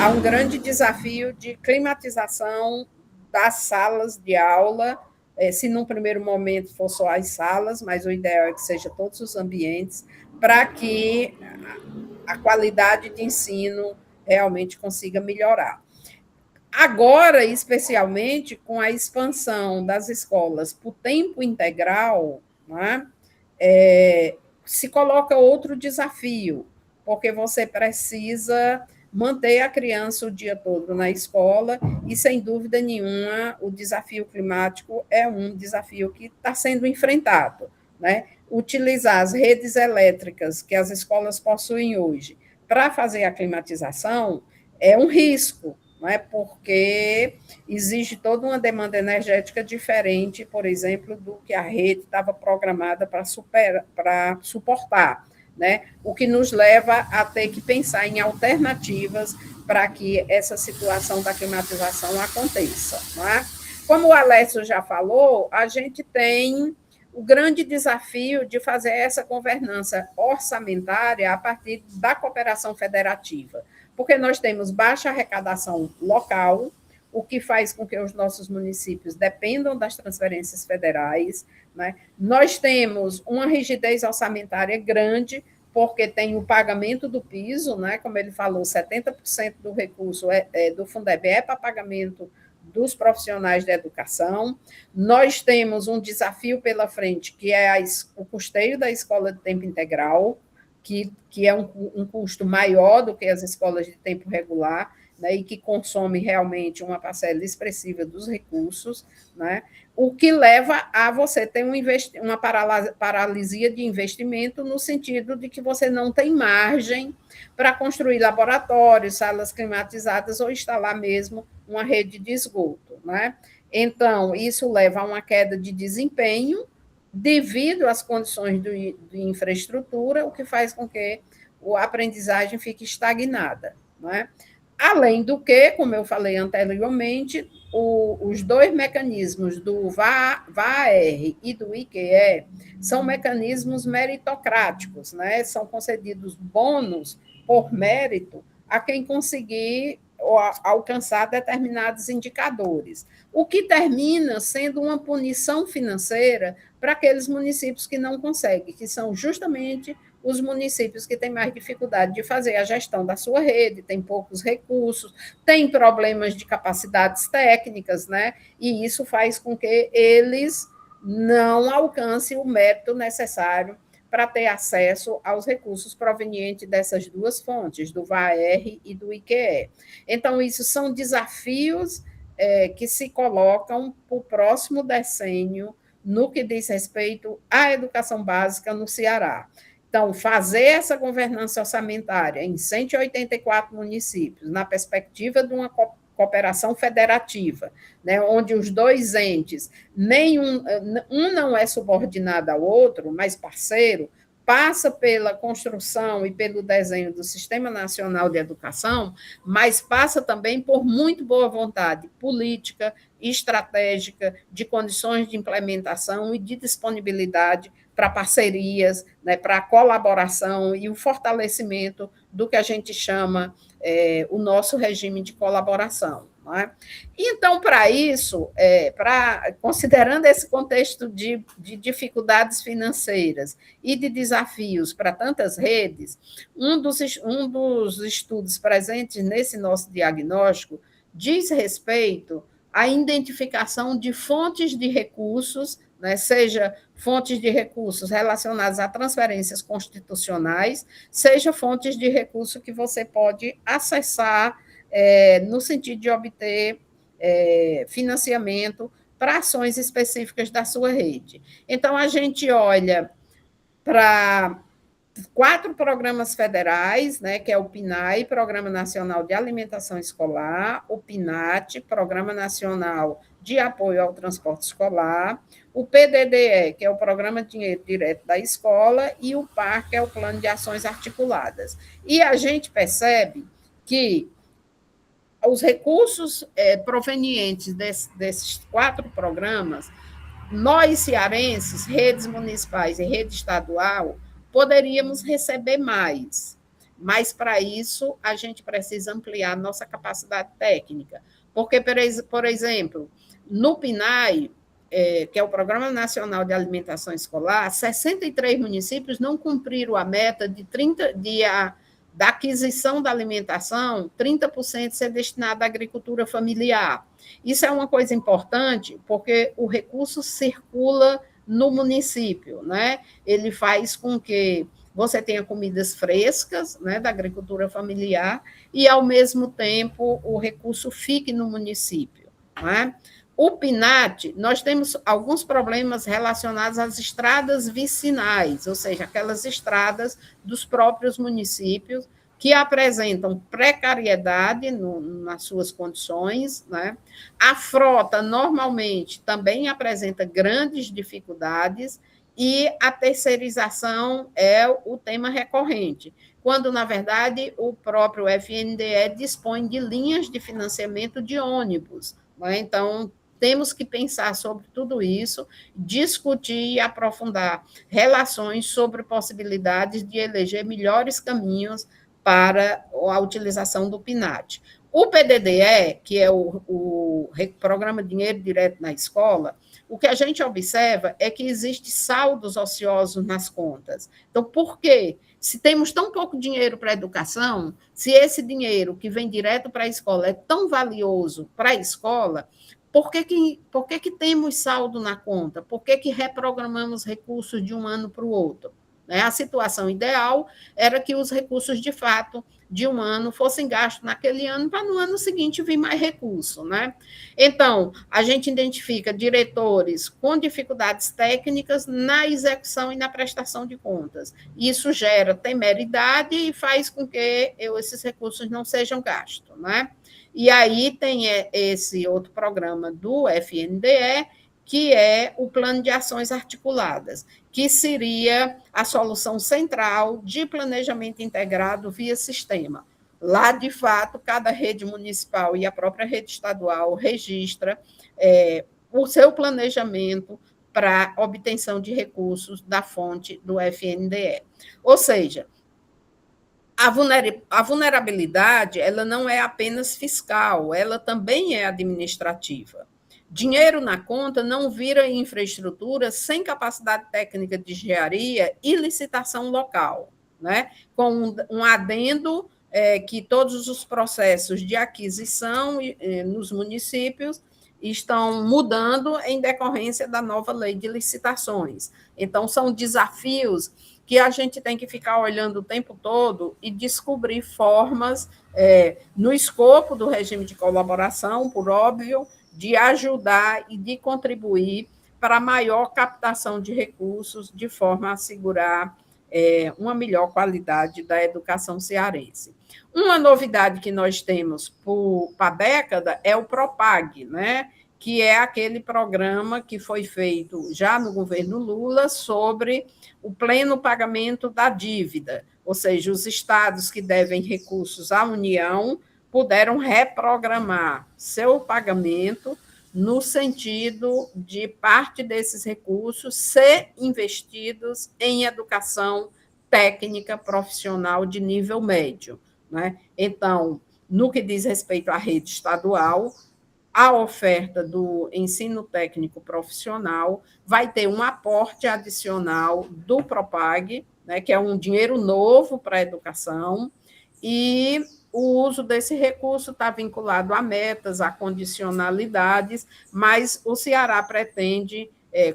a um grande desafio de climatização das salas de aula, se num primeiro momento for só as salas, mas o ideal é que seja todos os ambientes, para que a qualidade de ensino realmente consiga melhorar. Agora, especialmente, com a expansão das escolas por tempo integral, né, se coloca outro desafio, porque você precisa manter a criança o dia todo na escola e, sem dúvida nenhuma, o desafio climático é um desafio que está sendo enfrentado. Né? Utilizar as redes elétricas que as escolas possuem hoje para fazer a climatização é um risco, não é? Porque exige toda uma demanda energética diferente, por exemplo, do que a rede estava programada para suportar, né? O que nos leva a ter que pensar em alternativas para que essa situação da climatização aconteça. Não é? Como o Alessio já falou, a gente tem o grande desafio de fazer essa governança orçamentária a partir da cooperação federativa, porque nós temos baixa arrecadação local, o que faz com que os nossos municípios dependam das transferências federais. Né? Nós temos uma rigidez orçamentária grande, porque tem o pagamento do piso, né? Como ele falou, 70% do recurso do Fundeb é para pagamento dos profissionais da educação. Nós temos um desafio pela frente, que é o custeio da escola de tempo integral, que é um custo maior do que as escolas de tempo regular, né, e que consome realmente uma parcela expressiva dos recursos, né, o que leva a você ter uma paralisia de investimento, no sentido de que você não tem margem para construir laboratórios, salas climatizadas ou instalar mesmo uma rede de esgoto. Né? Então, isso leva a uma queda de desempenho devido às condições de infraestrutura, o que faz com que a aprendizagem fique estagnada. Não é? Além do que, como eu falei anteriormente, os dois mecanismos do VAR e do IQE são mecanismos meritocráticos, né? São concedidos bônus por mérito a quem conseguir alcançar determinados indicadores, o que termina sendo uma punição financeira para aqueles municípios que não conseguem, que são justamente os municípios que têm mais dificuldade de fazer a gestão da sua rede, têm poucos recursos, têm problemas de capacidades técnicas, né? E isso faz com que eles não alcancem o mérito necessário para ter acesso aos recursos provenientes dessas duas fontes, do VAR e do IQE. Então, isso são desafios que se colocam para o próximo decênio no que diz respeito à educação básica no Ceará. Então, fazer essa governança orçamentária em 184 municípios, na perspectiva de uma cooperação federativa, né, onde os dois entes, um não é subordinado ao outro, mas parceiro, passa pela construção e pelo desenho do Sistema Nacional de Educação, mas passa também por muito boa vontade política, estratégica, de condições de implementação e de disponibilidade para parcerias, né, para colaboração e o fortalecimento do que a gente chama o nosso regime de colaboração. Não é? Então, para isso, considerando esse contexto de dificuldades financeiras e de desafios para tantas redes, um dos estudos presentes nesse nosso diagnóstico diz respeito a identificação de fontes de recursos, né, seja fontes de recursos relacionadas a transferências constitucionais, seja fontes de recurso que você pode acessar no sentido de obter financiamento para ações específicas da sua rede. Então, a gente olha para 4 programas federais, né, que é o PNAE, Programa Nacional de Alimentação Escolar, o PNAT, Programa Nacional de Apoio ao Transporte Escolar, o PDDE, que é o Programa Dinheiro Direto da Escola, e o PAR, que é o Plano de Ações Articuladas. E a gente percebe que os recursos provenientes desses 4 programas, nós cearenses, redes municipais e rede estadual, poderíamos receber mais, mas para isso a gente precisa ampliar nossa capacidade técnica, porque, por exemplo, no PNAE, que é o Programa Nacional de Alimentação Escolar, 63 municípios não cumpriram a meta de 30 da aquisição da alimentação, 30% ser destinado à agricultura familiar. Isso é uma coisa importante, porque o recurso circula no município, né? Ele faz com que você tenha comidas frescas, né, da agricultura familiar, e, ao mesmo tempo, o recurso fique no município, né? O PNAT, nós temos alguns problemas relacionados às estradas vicinais, ou seja, aquelas estradas dos próprios municípios que apresentam precariedade nas suas condições, né? A frota, normalmente, também apresenta grandes dificuldades, e a terceirização é o tema recorrente, quando, na verdade, o próprio FNDE dispõe de linhas de financiamento de ônibus, né? Então, temos que pensar sobre tudo isso, discutir e aprofundar relações sobre possibilidades de eleger melhores caminhos para a utilização do PNAT. O PDDE, que é o Programa Dinheiro Direto na Escola, o que a gente observa é que existe saldos ociosos nas contas. Então, por quê? Se temos tão pouco dinheiro para a educação, se esse dinheiro que vem direto para a escola é tão valioso para a escola, por que temos saldo na conta? Por que reprogramamos recursos de um ano para o outro? A situação ideal era que os recursos, de fato, de um ano fossem gastos naquele ano, para no ano seguinte vir mais recurso, né? Então, a gente identifica diretores com dificuldades técnicas na execução e na prestação de contas. Isso gera temeridade e faz com que esses recursos não sejam gastos, né? E aí tem esse outro programa do FNDE, que é o Plano de Ações Articuladas, que seria a solução central de planejamento integrado via sistema. Lá, de fato, cada rede municipal e a própria rede estadual registra o seu planejamento para obtenção de recursos da fonte do FNDE. Ou seja, a vulnerabilidade, ela não é apenas fiscal, ela também é administrativa. Dinheiro na conta não vira infraestrutura sem capacidade técnica de engenharia e licitação local, né? Com um adendo que todos os processos de aquisição nos municípios estão mudando em decorrência da nova lei de licitações. Então, são desafios que a gente tem que ficar olhando o tempo todo e descobrir formas, no escopo do regime de colaboração, por óbvio, de ajudar e de contribuir para a maior captação de recursos, de forma a assegurar uma melhor qualidade da educação cearense. Uma novidade que nós temos para a década é o PROPAG, né? Que é aquele programa que foi feito já no governo Lula sobre o pleno pagamento da dívida, ou seja, os estados que devem recursos à União puderam reprogramar seu pagamento no sentido de parte desses recursos ser investidos em educação técnica profissional de nível médio, né? Então, no que diz respeito à rede estadual, a oferta do ensino técnico profissional vai ter um aporte adicional do PROPAG, né, que é um dinheiro novo para a educação, e o uso desse recurso está vinculado a metas, a condicionalidades, mas o Ceará pretende,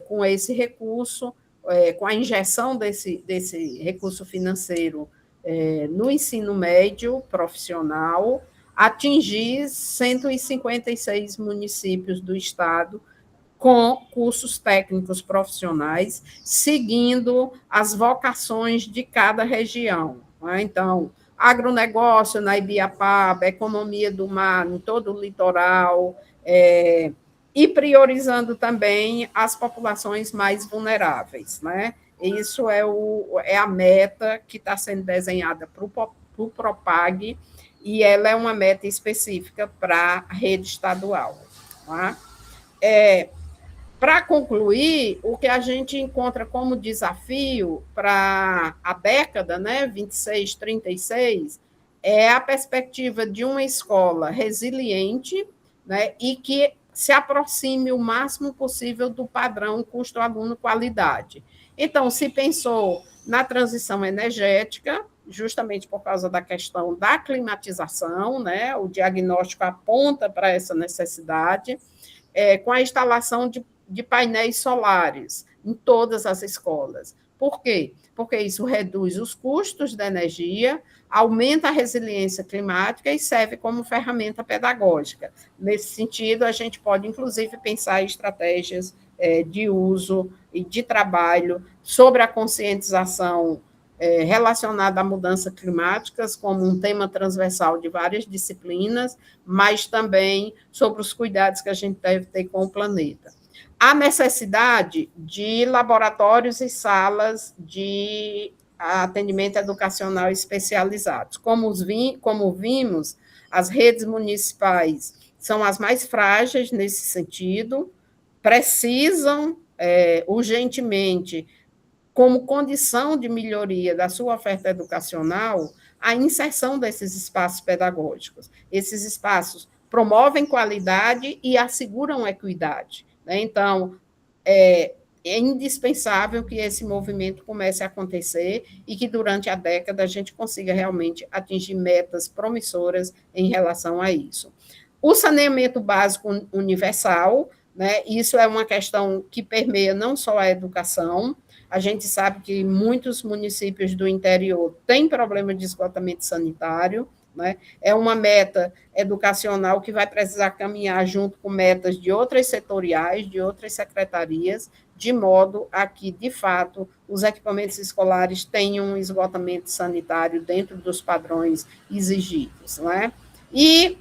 com esse recurso, com a injeção desse recurso financeiro no ensino médio profissional, atingir 156 municípios do estado com cursos técnicos profissionais, seguindo as vocações de cada região. Né? Então, agronegócio na Ibiapaba, economia do mar em todo o litoral, e priorizando também as populações mais vulneráveis. Né? Isso é a meta que está sendo desenhada para o PROPAG, e ela é uma meta específica para a rede estadual. Tá? Para concluir, o que a gente encontra como desafio para a década, né, 26, 36, é a perspectiva de uma escola resiliente, né, e que se aproxime o máximo possível do padrão custo-aluno-qualidade. Então, se pensou na transição energética, justamente por causa da questão da climatização, né, o diagnóstico aponta para essa necessidade, com a instalação de painéis solares em todas as escolas. Por quê? Porque isso reduz os custos da energia, aumenta a resiliência climática e serve como ferramenta pedagógica. Nesse sentido, a gente pode, inclusive, pensar em estratégias de uso e de trabalho sobre a conscientização relacionada à mudança climática, como um tema transversal de várias disciplinas, mas também sobre os cuidados que a gente deve ter com o planeta. A necessidade de laboratórios e salas de atendimento educacional especializados. Como vimos, as redes municipais são as mais frágeis nesse sentido, precisam urgentemente, como condição de melhoria da sua oferta educacional, a inserção desses espaços pedagógicos. Esses espaços promovem qualidade e asseguram equidade. Né? Então, é indispensável que esse movimento comece a acontecer e que, durante a década, a gente consiga realmente atingir metas promissoras em relação a isso. O saneamento básico universal, né? Isso é uma questão que permeia não só a educação. A gente sabe que muitos municípios do interior têm problema de esgotamento sanitário, né? É uma meta educacional que vai precisar caminhar junto com metas de outras setoriais, de outras secretarias, de modo a que, de fato, os equipamentos escolares tenham um esgotamento sanitário dentro dos padrões exigidos. Né? E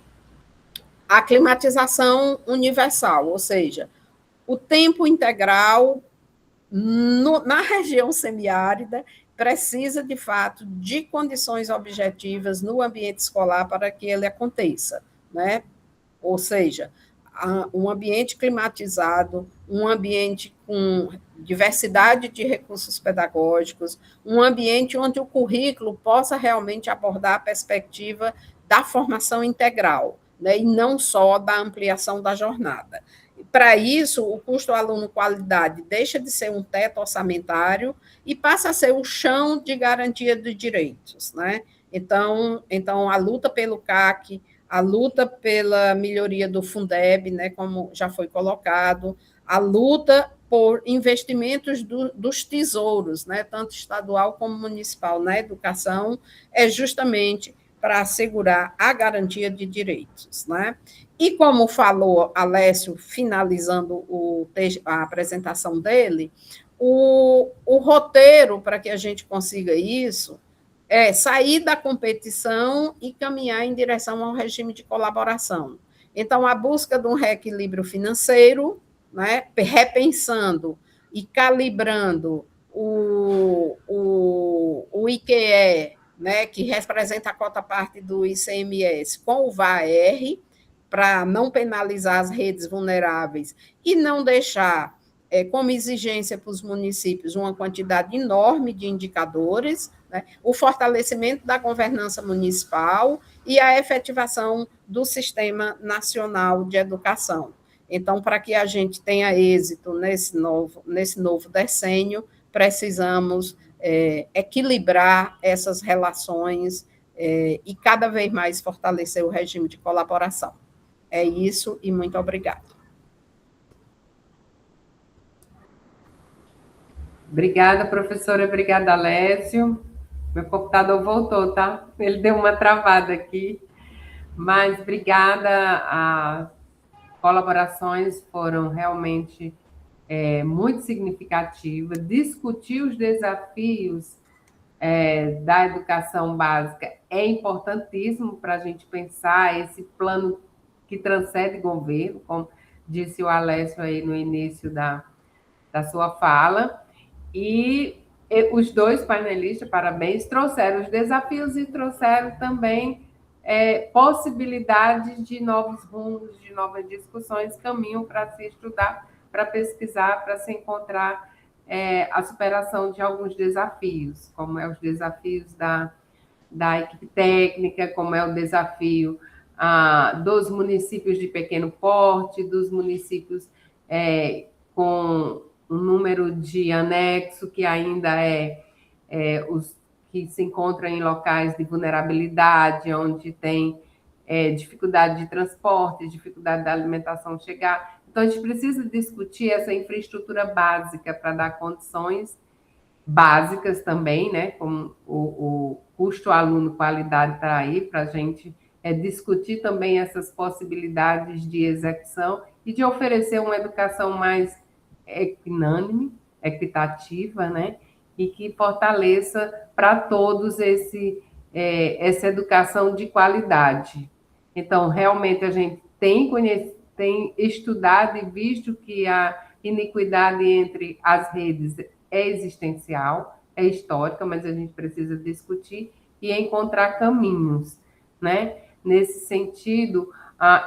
a climatização universal, ou seja, o tempo integral na região semiárida precisa, de fato, de condições objetivas no ambiente escolar para que ele aconteça, né? Ou seja, um ambiente climatizado, um ambiente com diversidade de recursos pedagógicos, um ambiente onde o currículo possa realmente abordar a perspectiva da formação integral, né? E não só da ampliação da jornada. Para isso, o custo aluno-qualidade deixa de ser um teto orçamentário e passa a ser o chão de garantia de direitos. Né? Então, a luta pelo CAC, a luta pela melhoria do Fundeb, né, como já foi colocado, a luta por investimentos dos tesouros, né, tanto estadual como municipal, na educação, é justamente para assegurar a garantia de direitos. Né? E como falou Alessio, finalizando a apresentação dele, o roteiro para que a gente consiga isso é sair da competição e caminhar em direção ao regime de colaboração. Então, a busca de um reequilíbrio financeiro, né, repensando e calibrando o IQE, né, que representa a cota parte do ICMS, com o VAR, para não penalizar as redes vulneráveis e não deixar como exigência para os municípios uma quantidade enorme de indicadores, né, o fortalecimento da governança municipal e a efetivação do Sistema Nacional de Educação. Então, para que a gente tenha êxito nesse novo decênio, precisamos equilibrar essas relações e cada vez mais fortalecer o regime de colaboração. É isso e muito obrigada. Obrigada, professora. Obrigada, Alessio. Meu computador voltou, tá? Ele deu uma travada aqui. Mas obrigada. As colaborações foram realmente muito significativas. Discutir os desafios da educação básica é importantíssimo para a gente pensar esse plano que transcende governo, como disse o Alessio aí no início da sua fala. E os dois painelistas, parabéns, trouxeram os desafios e trouxeram também possibilidades de novos rumos, de novas discussões, caminho para se estudar, para pesquisar, para se encontrar a superação de alguns desafios, como os desafios da equipe técnica, como o desafio dos municípios de pequeno porte, dos municípios com um número de anexo que ainda os que se encontram em locais de vulnerabilidade, onde tem dificuldade de transporte, dificuldade da alimentação chegar. Então, a gente precisa discutir essa infraestrutura básica para dar condições básicas também, né? Como o custo aluno qualidade está aí, para a gente discutir também essas possibilidades de execução e de oferecer uma educação mais equinânime, equitativa, né? E que fortaleça para todos essa educação de qualidade. Então, realmente, a gente tem estudado e visto que a iniquidade entre as redes é existencial, é histórica, mas a gente precisa discutir e encontrar caminhos, né? Nesse sentido,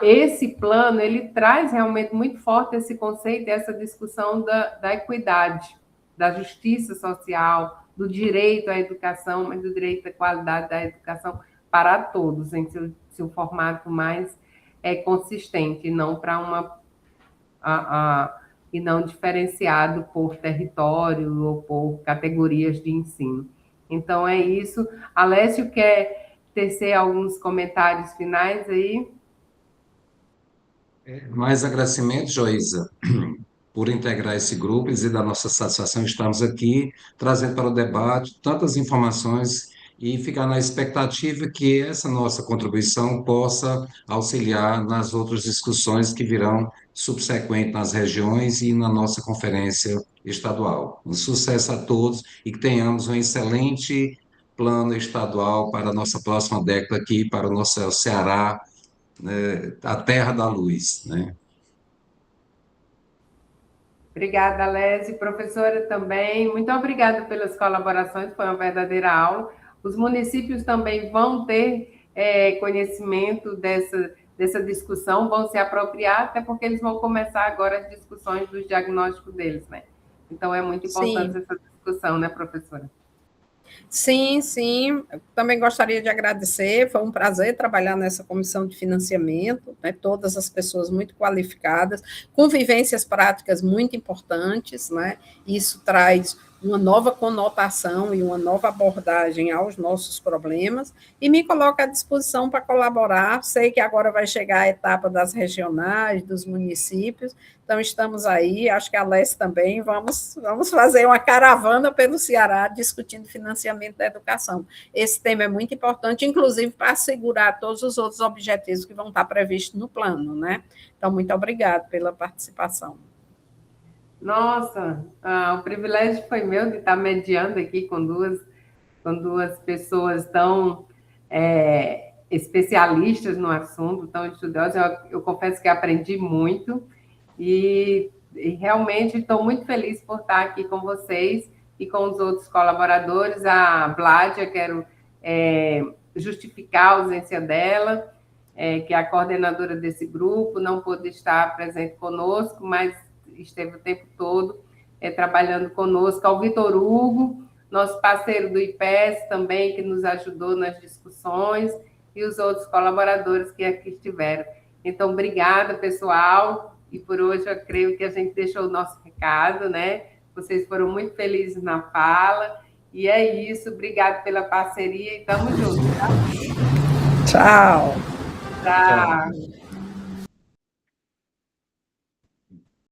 esse plano, ele traz realmente muito forte esse conceito, essa discussão da equidade, da justiça social, do direito à educação, mas do direito à qualidade da educação para todos, em seu formato mais consistente, e não para e não diferenciado por território ou por categorias de ensino. Então, é isso. Alessio quer tecer alguns comentários finais aí? Mais agradecimento, Joísa, por integrar esse grupo e dizer da nossa satisfação estarmos aqui, trazendo para o debate tantas informações e ficar na expectativa que essa nossa contribuição possa auxiliar nas outras discussões que virão subsequentes nas regiões e na nossa conferência estadual. Um sucesso a todos e que tenhamos um excelente plano estadual para a nossa próxima década aqui, para o nosso Ceará, né, a terra da luz, né? Obrigada, Lésia. Professora também, muito obrigada pelas colaborações, foi uma verdadeira aula. Os municípios também vão ter conhecimento dessa discussão, vão se apropriar, até porque eles vão começar agora as discussões dos diagnósticos deles, né? Então, é muito importante essa discussão, né, professora? Sim, sim. Eu também gostaria de agradecer. Foi um prazer trabalhar nessa comissão de financiamento, né? Todas as pessoas muito qualificadas, com vivências práticas muito importantes, né? Isso traz uma nova conotação e uma nova abordagem aos nossos problemas, e me coloco à disposição para colaborar. Sei que agora vai chegar a etapa das regionais, dos municípios, então estamos aí, acho que a Alessio também, vamos fazer uma caravana pelo Ceará discutindo financiamento da educação. Esse tema é muito importante, inclusive para assegurar todos os outros objetivos que vão estar previstos no plano, né? Então, muito obrigada pela participação. Nossa, o privilégio foi meu de estar mediando aqui com duas pessoas tão especialistas no assunto, tão estudiosas. Eu confesso que aprendi muito e realmente estou muito feliz por estar aqui com vocês e com os outros colaboradores. A Vládia, quero justificar a ausência dela, que é a coordenadora desse grupo, não pôde estar presente conosco, mas esteve o tempo todo trabalhando conosco. Ao Vitor Hugo, nosso parceiro do IPES também, que nos ajudou nas discussões, e os outros colaboradores que aqui estiveram. Então, obrigada, pessoal, e por hoje eu creio que a gente deixou o nosso recado, né? Vocês foram muito felizes na fala, E é isso, obrigado pela parceria e estamos juntos, tá? Tchau. Tchau.